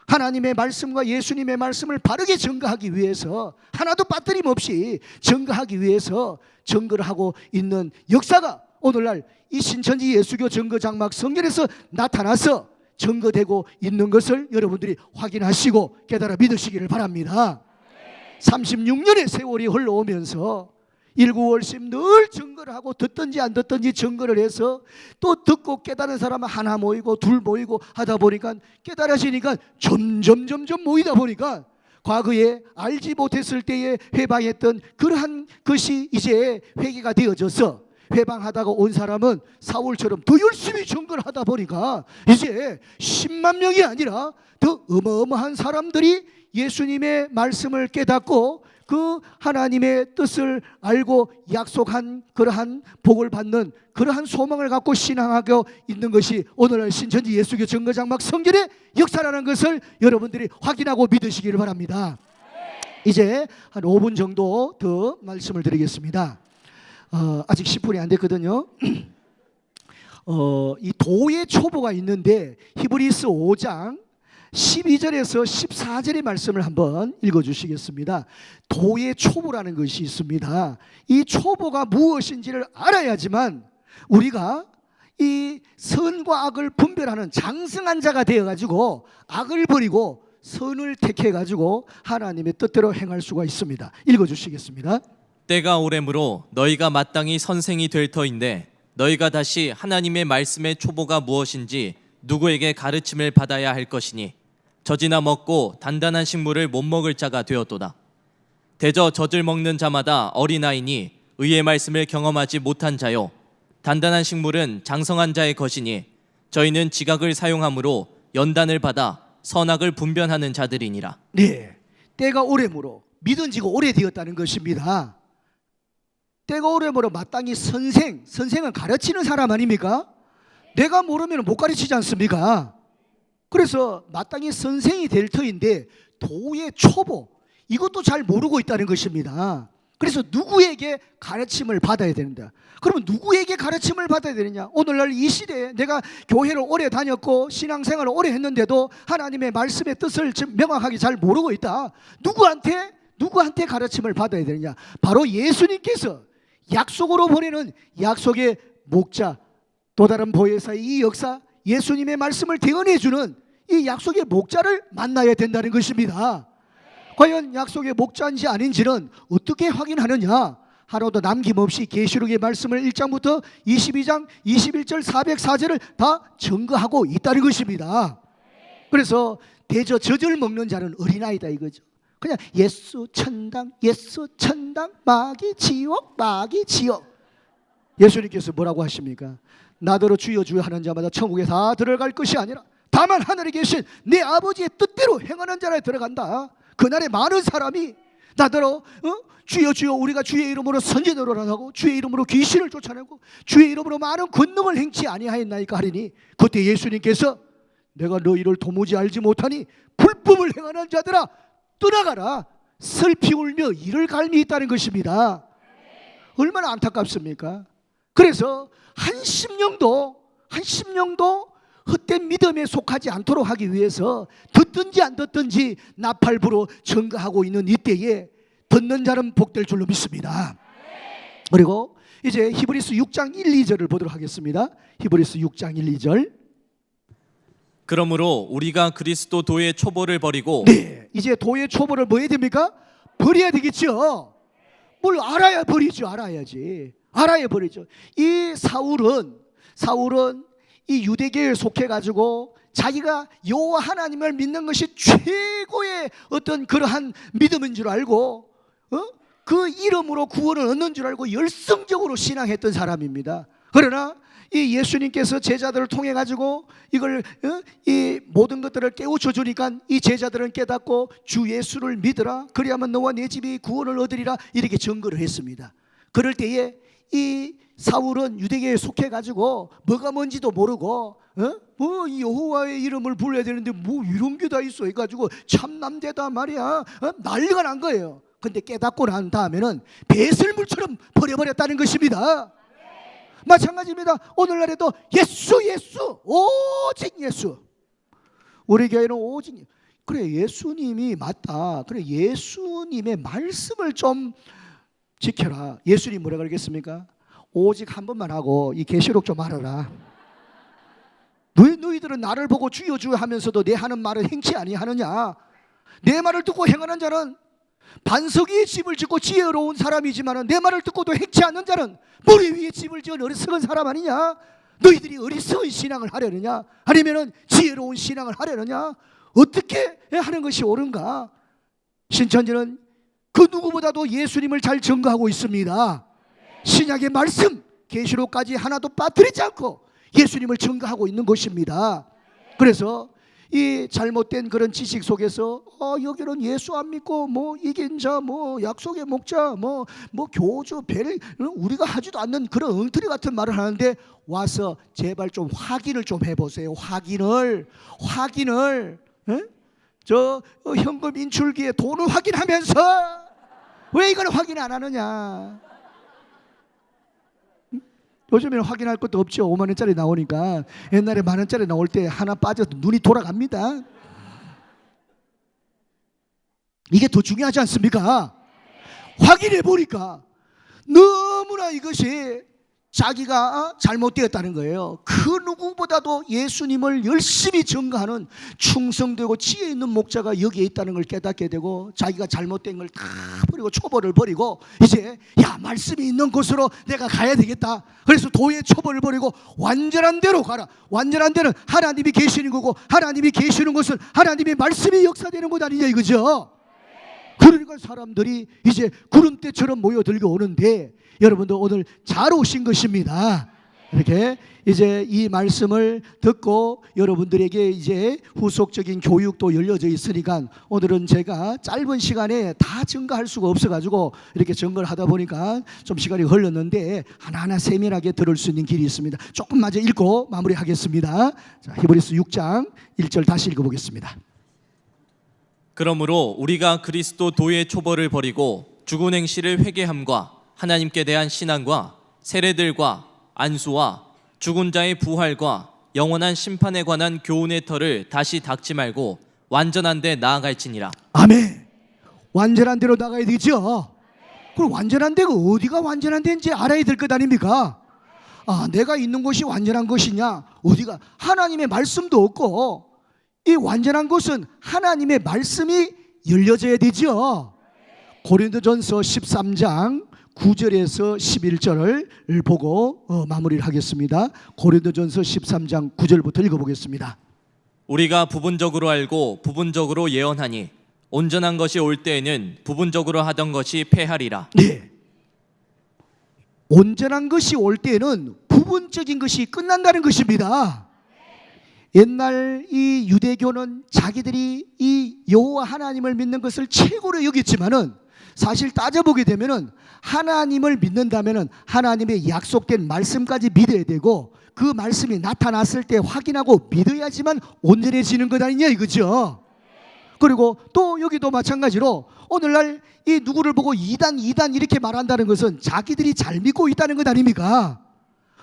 Speaker 3: 하나님의 말씀과 예수님의 말씀을 바르게 증거하기 위해서, 하나도 빠뜨림 없이 증거하기 위해서 증거를 하고 있는 역사가 오늘날 이 신천지 예수교 증거 장막 성전에서 나타나서 증거되고 있는 것을 여러분들이 확인하시고 깨달아 믿으시기를 바랍니다. 36년의 세월이 흘러오면서 일구월심 늘 증거를 하고 듣든지 안 듣든지 증거를 해서 또 듣고 깨달은 사람은 하나 모이고 둘 모이고 하다 보니까 깨달아지니까 점점 모이다 보니까 과거에 알지 못했을 때에 회방했던 그러한 것이 이제 회개가 되어져서 회방하다가 온 사람은 사울처럼 더 열심히 증거를 하다 보니까 이제 10만 명이 아니라 더 어마어마한 사람들이 예수님의 말씀을 깨닫고
Speaker 5: 그 하나님의 뜻을 알고 약속한 그러한 복을 받는 그러한 소망을 갖고 신앙하고 있는 것이 오늘날 신천지 예수교 정거장막 성전의 역사라는 것을 여러분들이 확인하고 믿으시기를 바랍니다. 이제 한 5분 정도 더 말씀을 드리겠습니다. 아직 10분이 안 됐거든요. 이 도의 초보가 있는데 히브리서 5장 12절에서 14절의 말씀을 한번 읽어주시겠습니다. 도의 초보라는 것이 있습니다. 이 초보가 무엇인지를 알아야지만 우리가 이 선과 악을 분별하는 장성한 자가 되어가지고 악을 버리고 선을 택해가지고 하나님의 뜻대로 행할 수가 있습니다. 읽어주시겠습니다.
Speaker 4: 때가 오래므로 너희가 마땅히 선생이 될 터인데 너희가 다시 하나님의 말씀의 초보가 무엇인지 누구에게 가르침을 받아야 할 것이니 젖이나 먹고 단단한 식물을 못 먹을 자가 되었도다. 대저 젖을 먹는 자마다 어린아이니 의의 말씀을 경험하지 못한 자요 단단한 식물은 장성한 자의 것이니 저희는 지각을 사용함으로 연단을 받아 선악을 분별하는 자들이니라.
Speaker 5: 네, 때가 오래므로 믿은 지가 오래되었다는 것입니다. 때가 오래므로 마땅히 선생은 가르치는 사람 아닙니까? 내가 모르면 못 가르치지 않습니까? 그래서 마땅히 선생이 될 터인데 도의 초보, 이것도 잘 모르고 있다는 것입니다. 그래서 누구에게 가르침을 받아야 된다. 그러면 누구에게 가르침을 받아야 되느냐? 오늘날 이 시대에 내가 교회를 오래 다녔고 신앙생활을 오래 했는데도 하나님의 말씀의 뜻을 명확하게 잘 모르고 있다. 누구한테 가르침을 받아야 되느냐? 바로 예수님께서 약속으로 보내는 약속의 목자, 또 다른 보혜사의 이 역사, 예수님의 말씀을 대언해주는 이 약속의 목자를 만나야 된다는 것입니다. 과연 약속의 목자인지 아닌지는 어떻게 확인하느냐? 하나도 남김없이 계시록의 말씀을 1장부터 22장 21절 404절을 다 증거하고 있다는 것입니다. 그래서 대저 젖을 먹는 자는 어린아이다 이거죠. 그냥 예수 천당, 예수 천당, 마귀 지옥, 마귀 지옥. 예수님께서 뭐라고 하십니까? 나더러 주여 주여 하는 자마다 천국에 다 들어갈 것이 아니라 다만 하늘에 계신 내 아버지의 뜻대로 행하는 자라 들어간다. 그날에 많은 사람이 나더러 주여 주여 우리가 주의 이름으로 선지자를 하고 주의 이름으로 귀신을 쫓아내고 주의 이름으로 많은 권능을 행치 아니하였나이까 하리니 그때 예수님께서 내가 너희를 도무지 알지 못하니 불법을 행하는 자들아 떠나가라 슬피 울며 이를 갈미 있다는 것입니다. 얼마나 안타깝습니까? 그래서 한 심령도 헛된 믿음에 속하지 않도록 하기 위해서 듣든지 안 듣든지 나팔부로 증거하고 있는 이때에 듣는 자는 복될 줄로 믿습니다. 그리고 이제 히브리서 6장 1, 2절을 보도록 하겠습니다. 히브리서 6장 1, 2절.
Speaker 4: 그러므로 우리가 그리스도 도의 초보를 버리고
Speaker 5: 네, 이제 도의 초보를 뭐 해야 됩니까? 버려야 되겠죠. 뭘 알아야 버리죠. 알아야지. 알아야 버리죠. 이 사울은 이 유대교에 속해가지고 자기가 여호와 하나님을 믿는 것이 최고의 어떤 그러한 믿음인 줄 알고 그 이름으로 구원을 얻는 줄 알고 열성적으로 신앙했던 사람입니다. 그러나 이 예수님께서 제자들을 통해 가지고 이걸 이 모든 것들을 깨우쳐 주니까 이 제자들은 깨닫고 주 예수를 믿으라 그리하면 너와 내 집이 구원을 얻으리라 이렇게 증거를 했습니다. 그럴 때에 이 사울은 유대교에 속해 가지고 뭐가 뭔지도 모르고 뭐 여호와의 이름을 불러야 되는데 뭐 이런 게 다 있어 해가지고 참남대다 말이야 난리가 난 거예요. 근데 깨닫고 난 다음에는 배설물처럼 버려버렸다는 것입니다. 마찬가지입니다. 오늘날에도 예수 오직 예수. 우리 교회는 오직 그래 예수님이 맞다. 그래 예수님의 말씀을 좀 지켜라. 예수님 뭐라 그러겠습니까? 오직 한 번만 하고 이 계시록 좀 알아라. 너희들은 나를 보고 주여 주여 하면서도 내 하는 말을 행치 아니하느냐? 내 말을 듣고 행하는 자는 반석 위에 집을 짓고 지혜로운 사람이지만 내 말을 듣고도 행치 않는 자는 머리 위에 집을 지은 어리석은 사람 아니냐? 너희들이 어리석은 신앙을 하려느냐? 아니면 지혜로운 신앙을 하려느냐? 어떻게 하는 것이 옳은가? 신천지는 그 누구보다도 예수님을 잘 증거하고 있습니다. 신약의 말씀 계시록까지 하나도 빠뜨리지 않고 예수님을 증거하고 있는 것입니다. 그래서 이 잘못된 그런 지식 속에서 여기는 예수 안 믿고 뭐 이긴 자, 뭐 약속의 목자, 뭐 교주, 벨, 우리가 하지도 않는 그런 엉터리 같은 말을 하는데 와서 제발 좀 확인을 좀 해보세요. 확인을 에? 저 현금 인출기에 돈을 확인하면서 왜 이걸 확인 안 하느냐? 요즘에는 확인할 것도 없죠. 5만 원짜리 나오니까. 옛날에 만 원짜리 나올 때 하나 빠져도 눈이 돌아갑니다. 이게 더 중요하지 않습니까? 확인해 보니까 너무나 이것이 자기가 잘못되었다는 거예요. 그 누구보다도 예수님을 열심히 증거하는 충성되고 지혜 있는 목자가 여기에 있다는 걸 깨닫게 되고, 자기가 잘못된 걸 다 버리고 초벌을 버리고 이제 말씀이 있는 곳으로 내가 가야 되겠다. 그래서 도의 초벌을 버리고 완전한 대로 가라. 완전한 데는 하나님이 계시는 거고, 하나님이 계시는 곳은 하나님의 말씀이 역사되는 곳 아니냐 이거죠. 그러니까 사람들이 이제 구름대처럼 모여들고 오는데, 여러분도 오늘 잘 오신 것입니다. 이렇게 이제 이 말씀을 듣고 여러분들에게 이제 후속적인 교육도 열려져 있으니까, 오늘은 제가 짧은 시간에 다 증거할 수가 없어가지고 이렇게 증거를 하다 보니까 좀 시간이 흘렀는데, 하나하나 세밀하게 들을 수 있는 길이 있습니다. 조금 마저 읽고 마무리하겠습니다. 자, 히브리서 6장 1절 다시 읽어보겠습니다.
Speaker 4: 그러므로 우리가 그리스도 도의 초벌을 버리고 죽은 행실을 회개함과 하나님께 대한 신앙과 세례들과 안수와 죽은 자의 부활과 영원한 심판에 관한 교훈의 터를 다시 닦지 말고 완전한 데 나아갈지니라.
Speaker 5: 아멘. 완전한 데로 나가야 되죠. 그럼 완전한 데가 어디가 완전한 데인지 알아야 될 것 아닙니까? 내가 있는 곳이 완전한 것이냐? 어디가? 하나님의 말씀도 없고, 이 완전한 것은 하나님의 말씀이 열려져야 되죠. 고린도전서 13장 9절에서 11절을 보고 마무리를 하겠습니다. 고린도전서 13장 9절부터 읽어보겠습니다.
Speaker 4: 우리가 부분적으로 알고 부분적으로 예언하니 온전한 것이 올 때에는 부분적으로 하던 것이 패하리라.
Speaker 5: 네. 온전한 것이 올 때에는 부분적인 것이 끝난다는 것입니다. 옛날 이 유대교는 자기들이 이 여호와 하나님을 믿는 것을 최고로 여겼지만은, 사실 따져보게 되면은 하나님을 믿는다면은 하나님의 약속된 말씀까지 믿어야 되고, 그 말씀이 나타났을 때 확인하고 믿어야지만 온전해지는 것 아니냐 이거죠. 그리고 또 여기도 마찬가지로 오늘날 이 누구를 보고 이단 이렇게 말한다는 것은 자기들이 잘 믿고 있다는 것 아닙니까?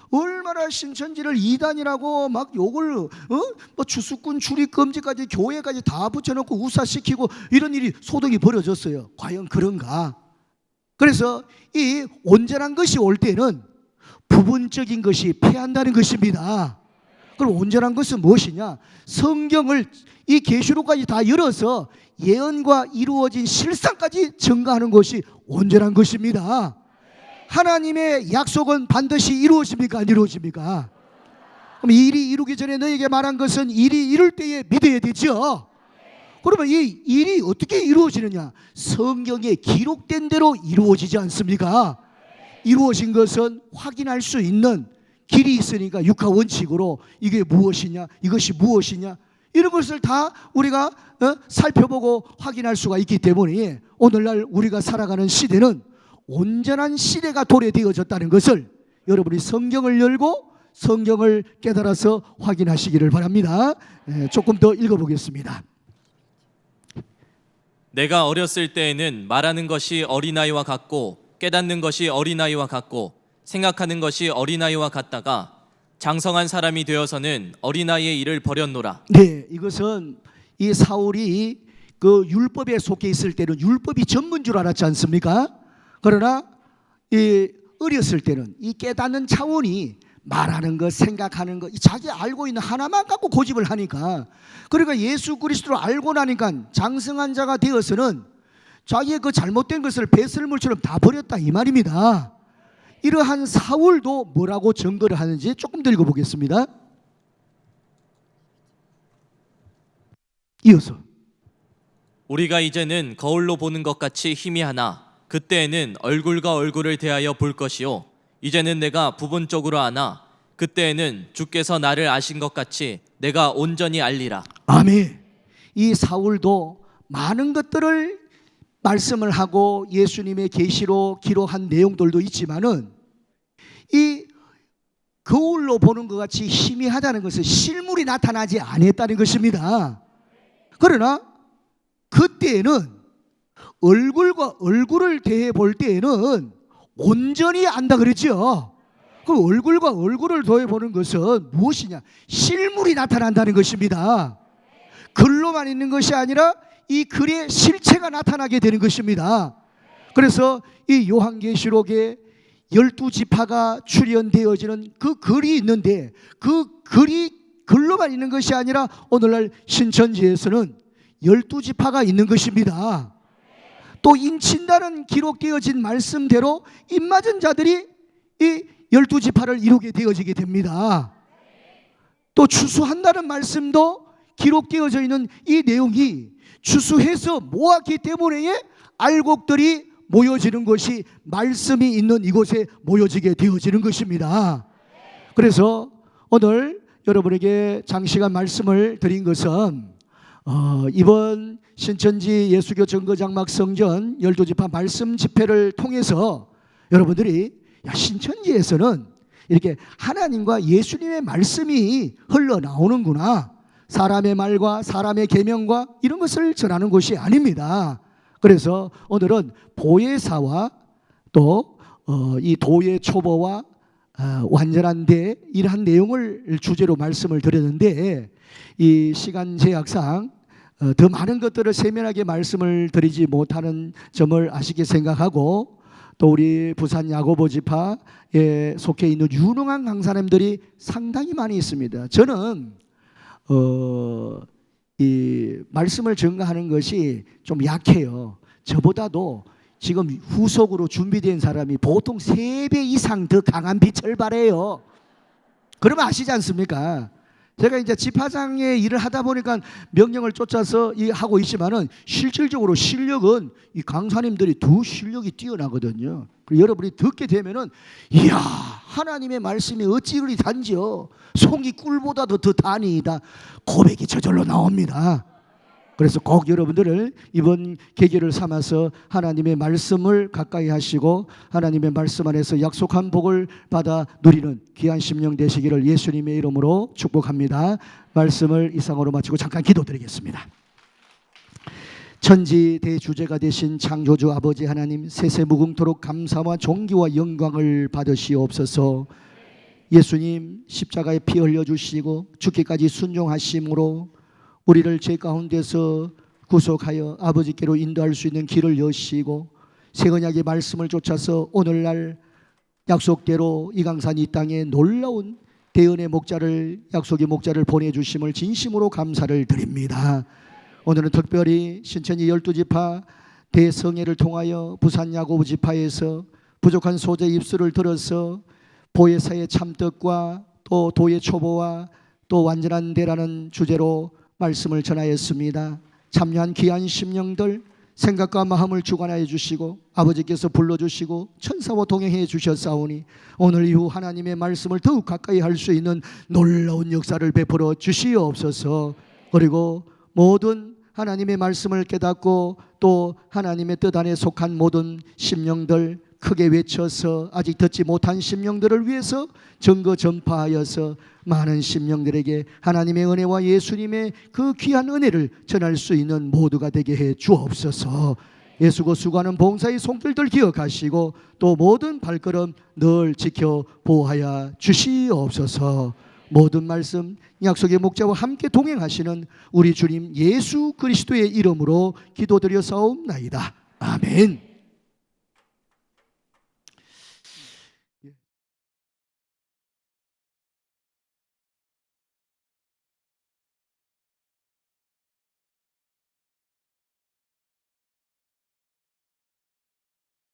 Speaker 5: 얼마나 신천지를 이단이라고 막 욕을 뭐 주수꾼 출입금지까지 교회까지 다 붙여놓고 우사시키고 이런 일이 소득이 벌어졌어요. 과연 그런가? 그래서 이 온전한 것이 올 때는 부분적인 것이 패한다는 것입니다. 그럼 온전한 것은 무엇이냐? 성경을 이 계시록까지 다 열어서 예언과 이루어진 실상까지 증거하는 것이 온전한 것입니다. 하나님의 약속은 반드시 이루어집니까? 안 이루어집니까? 그럼 일이 이루기 전에 너에게 말한 것은 일이 이룰 때에 믿어야 되죠. 그러면 이 일이 어떻게 이루어지느냐? 성경에 기록된 대로 이루어지지 않습니까? 이루어진 것은 확인할 수 있는 길이 있으니까 육하 원칙으로 이게 무엇이냐, 이것이 무엇이냐, 이런 것을 다 우리가 살펴보고 확인할 수가 있기 때문에 오늘날 우리가 살아가는 시대는 온전한 시대가 도래되어졌다는 것을 여러분이 성경을 열고 성경을 깨달아서 확인하시기를 바랍니다. 조금 더 읽어보겠습니다.
Speaker 4: 내가 어렸을 때에는 말하는 것이 어린아이와 같고 깨닫는 것이 어린아이와 같고 생각하는 것이 어린아이와 같다가 장성한 사람이 되어서는 어린아이의 일을 버렸노라.
Speaker 5: 네, 이것은 이 사울이 그 율법에 속해 있을 때는 율법이 전문 줄 알았지 않습니까? 그러나 이 어렸을 때는 이 깨닫는 차원이 말하는 것, 생각하는 것, 자기 알고 있는 하나만 갖고 고집을 하니까, 그러니까 예수 그리스도를 알고 나니까 장성한 자가 되어서는 자기의 그 잘못된 것을 배설물처럼 다 버렸다 이 말입니다. 이러한 사울도 뭐라고 증거를 하는지 조금 더 읽어보겠습니다. 이어서
Speaker 4: 우리가 이제는 거울로 보는 것 같이 희미하나 그때에는 얼굴과 얼굴을 대하여 볼 것이요 이제는 내가 부분적으로 아나 그때에는 주께서 나를 아신 것 같이 내가 온전히 알리라.
Speaker 5: 아멘. 이 사울도 많은 것들을 말씀을 하고 예수님의 계시로 기록한 내용들도 있지만은 이 거울로 보는 것 같이 희미하다는 것은 실물이 나타나지 않았다는 것입니다. 그러나 그때에는 얼굴과 얼굴을 대해 볼 때에는 온전히 안다 그랬죠. 그 얼굴과 얼굴을 대해 보는 것은 무엇이냐? 실물이 나타난다는 것입니다. 글로만 있는 것이 아니라 이 글의 실체가 나타나게 되는 것입니다. 그래서 이 요한계시록에 12지파가 출현되어지는 그 글이 있는데 그 글이 글로만 있는 것이 아니라 오늘날 신천지에서는 12지파가 있는 것입니다. 또 인친다는 기록되어진 말씀대로 입맞은 자들이 이 12지파를 이루게 되어지게 됩니다. 또 추수한다는 말씀도 기록되어져 있는 이 내용이 추수해서 모았기 때문에 알곡들이 모여지는 것이 말씀이 있는 이곳에 모여지게 되어지는 것입니다. 그래서 오늘 여러분에게 장시간 말씀을 드린 것은 이번 신천지 예수교 정거장막 성전 12지파 말씀 집회를 통해서 여러분들이 신천지에서는 이렇게 하나님과 예수님의 말씀이 흘러나오는구나, 사람의 말과 사람의 계명과 이런 것을 전하는 것이 아닙니다. 그래서 오늘은 보혜사와 또 이 도의 초보와 완전한 데 이러한 내용을 주제로 말씀을 드렸는데 이 시간 제약상 더 많은 것들을 세밀하게 말씀을 드리지 못하는 점을 아쉽게 생각하고, 또 우리 부산 야고보 지파에 속해 있는 유능한 강사님들이 상당히 많이 있습니다. 저는 이 말씀을 전가하는 것이 좀 약해요. 저보다도 지금 후속으로 준비된 사람이 보통 3배 이상 더 강한 빛을 발해요. 그러면 아시지 않습니까? 제가 이제 지파장의 일을 하다 보니까 명령을 쫓아서 하고 있지만은 실질적으로 실력은 이 강사님들이 더 실력이 뛰어나거든요. 그리고 여러분이 듣게 되면은 이야, 하나님의 말씀이 어찌 그리 단지요, 송이 꿀보다도 더 단이다, 고백이 저절로 나옵니다. 그래서 꼭 여러분들을 이번 계기를 삼아서 하나님의 말씀을 가까이 하시고 하나님의 말씀 안에서 약속한 복을 받아 누리는 귀한 심령 되시기를 예수님의 이름으로 축복합니다. 말씀을 이상으로 마치고 잠깐 기도드리겠습니다. 천지 대주제가 되신 창조주 아버지 하나님, 세세무궁토록 감사와 존귀와 영광을 받으시옵소서. 예수님 십자가에 피 흘려주시고 죽기까지 순종하심으로 우리를 죄 가운데서 구속하여 아버지께로 인도할 수 있는 길을 여시고 새 언약의 말씀을 쫓아서 오늘날 약속대로 이강산 이 땅에 놀라운 대언의 목자를, 약속의 목자를 보내주심을 진심으로 감사를 드립니다. 오늘은 특별히 신천지 12지파 대성회를 통하여 부산 야고보 지파에서 부족한 소재 입술을 들어서 보혜사의 참뜻과 또 도의 초보와 또 완전한 대라는 주제로 말씀을 전하였습니다. 참여한 귀한 심령들 생각과 마음을 주관하여 주시고 아버지께서 불러주시고 천사와 동행해 주셨사오니 오늘 이후 하나님의 말씀을 더욱 가까이 할 수 있는 놀라운 역사를 베풀어 주시옵소서. 그리고 모든 하나님의 말씀을 깨닫고 또 하나님의 뜻 안에 속한 모든 심령들 크게 외쳐서 아직 듣지 못한 심령들을 위해서 증거 전파하여서 많은 심령들에게 하나님의 은혜와 예수님의 그 귀한 은혜를 전할 수 있는 모두가 되게 해 주옵소서. 예수고 수고하는 봉사의 손길들 기억하시고 또 모든 발걸음 늘 지켜 보호하여 주시옵소서. 모든 말씀 약속의 목자와 함께 동행하시는 우리 주님 예수 그리스도의 이름으로 기도드려 사옵나이다. 아멘.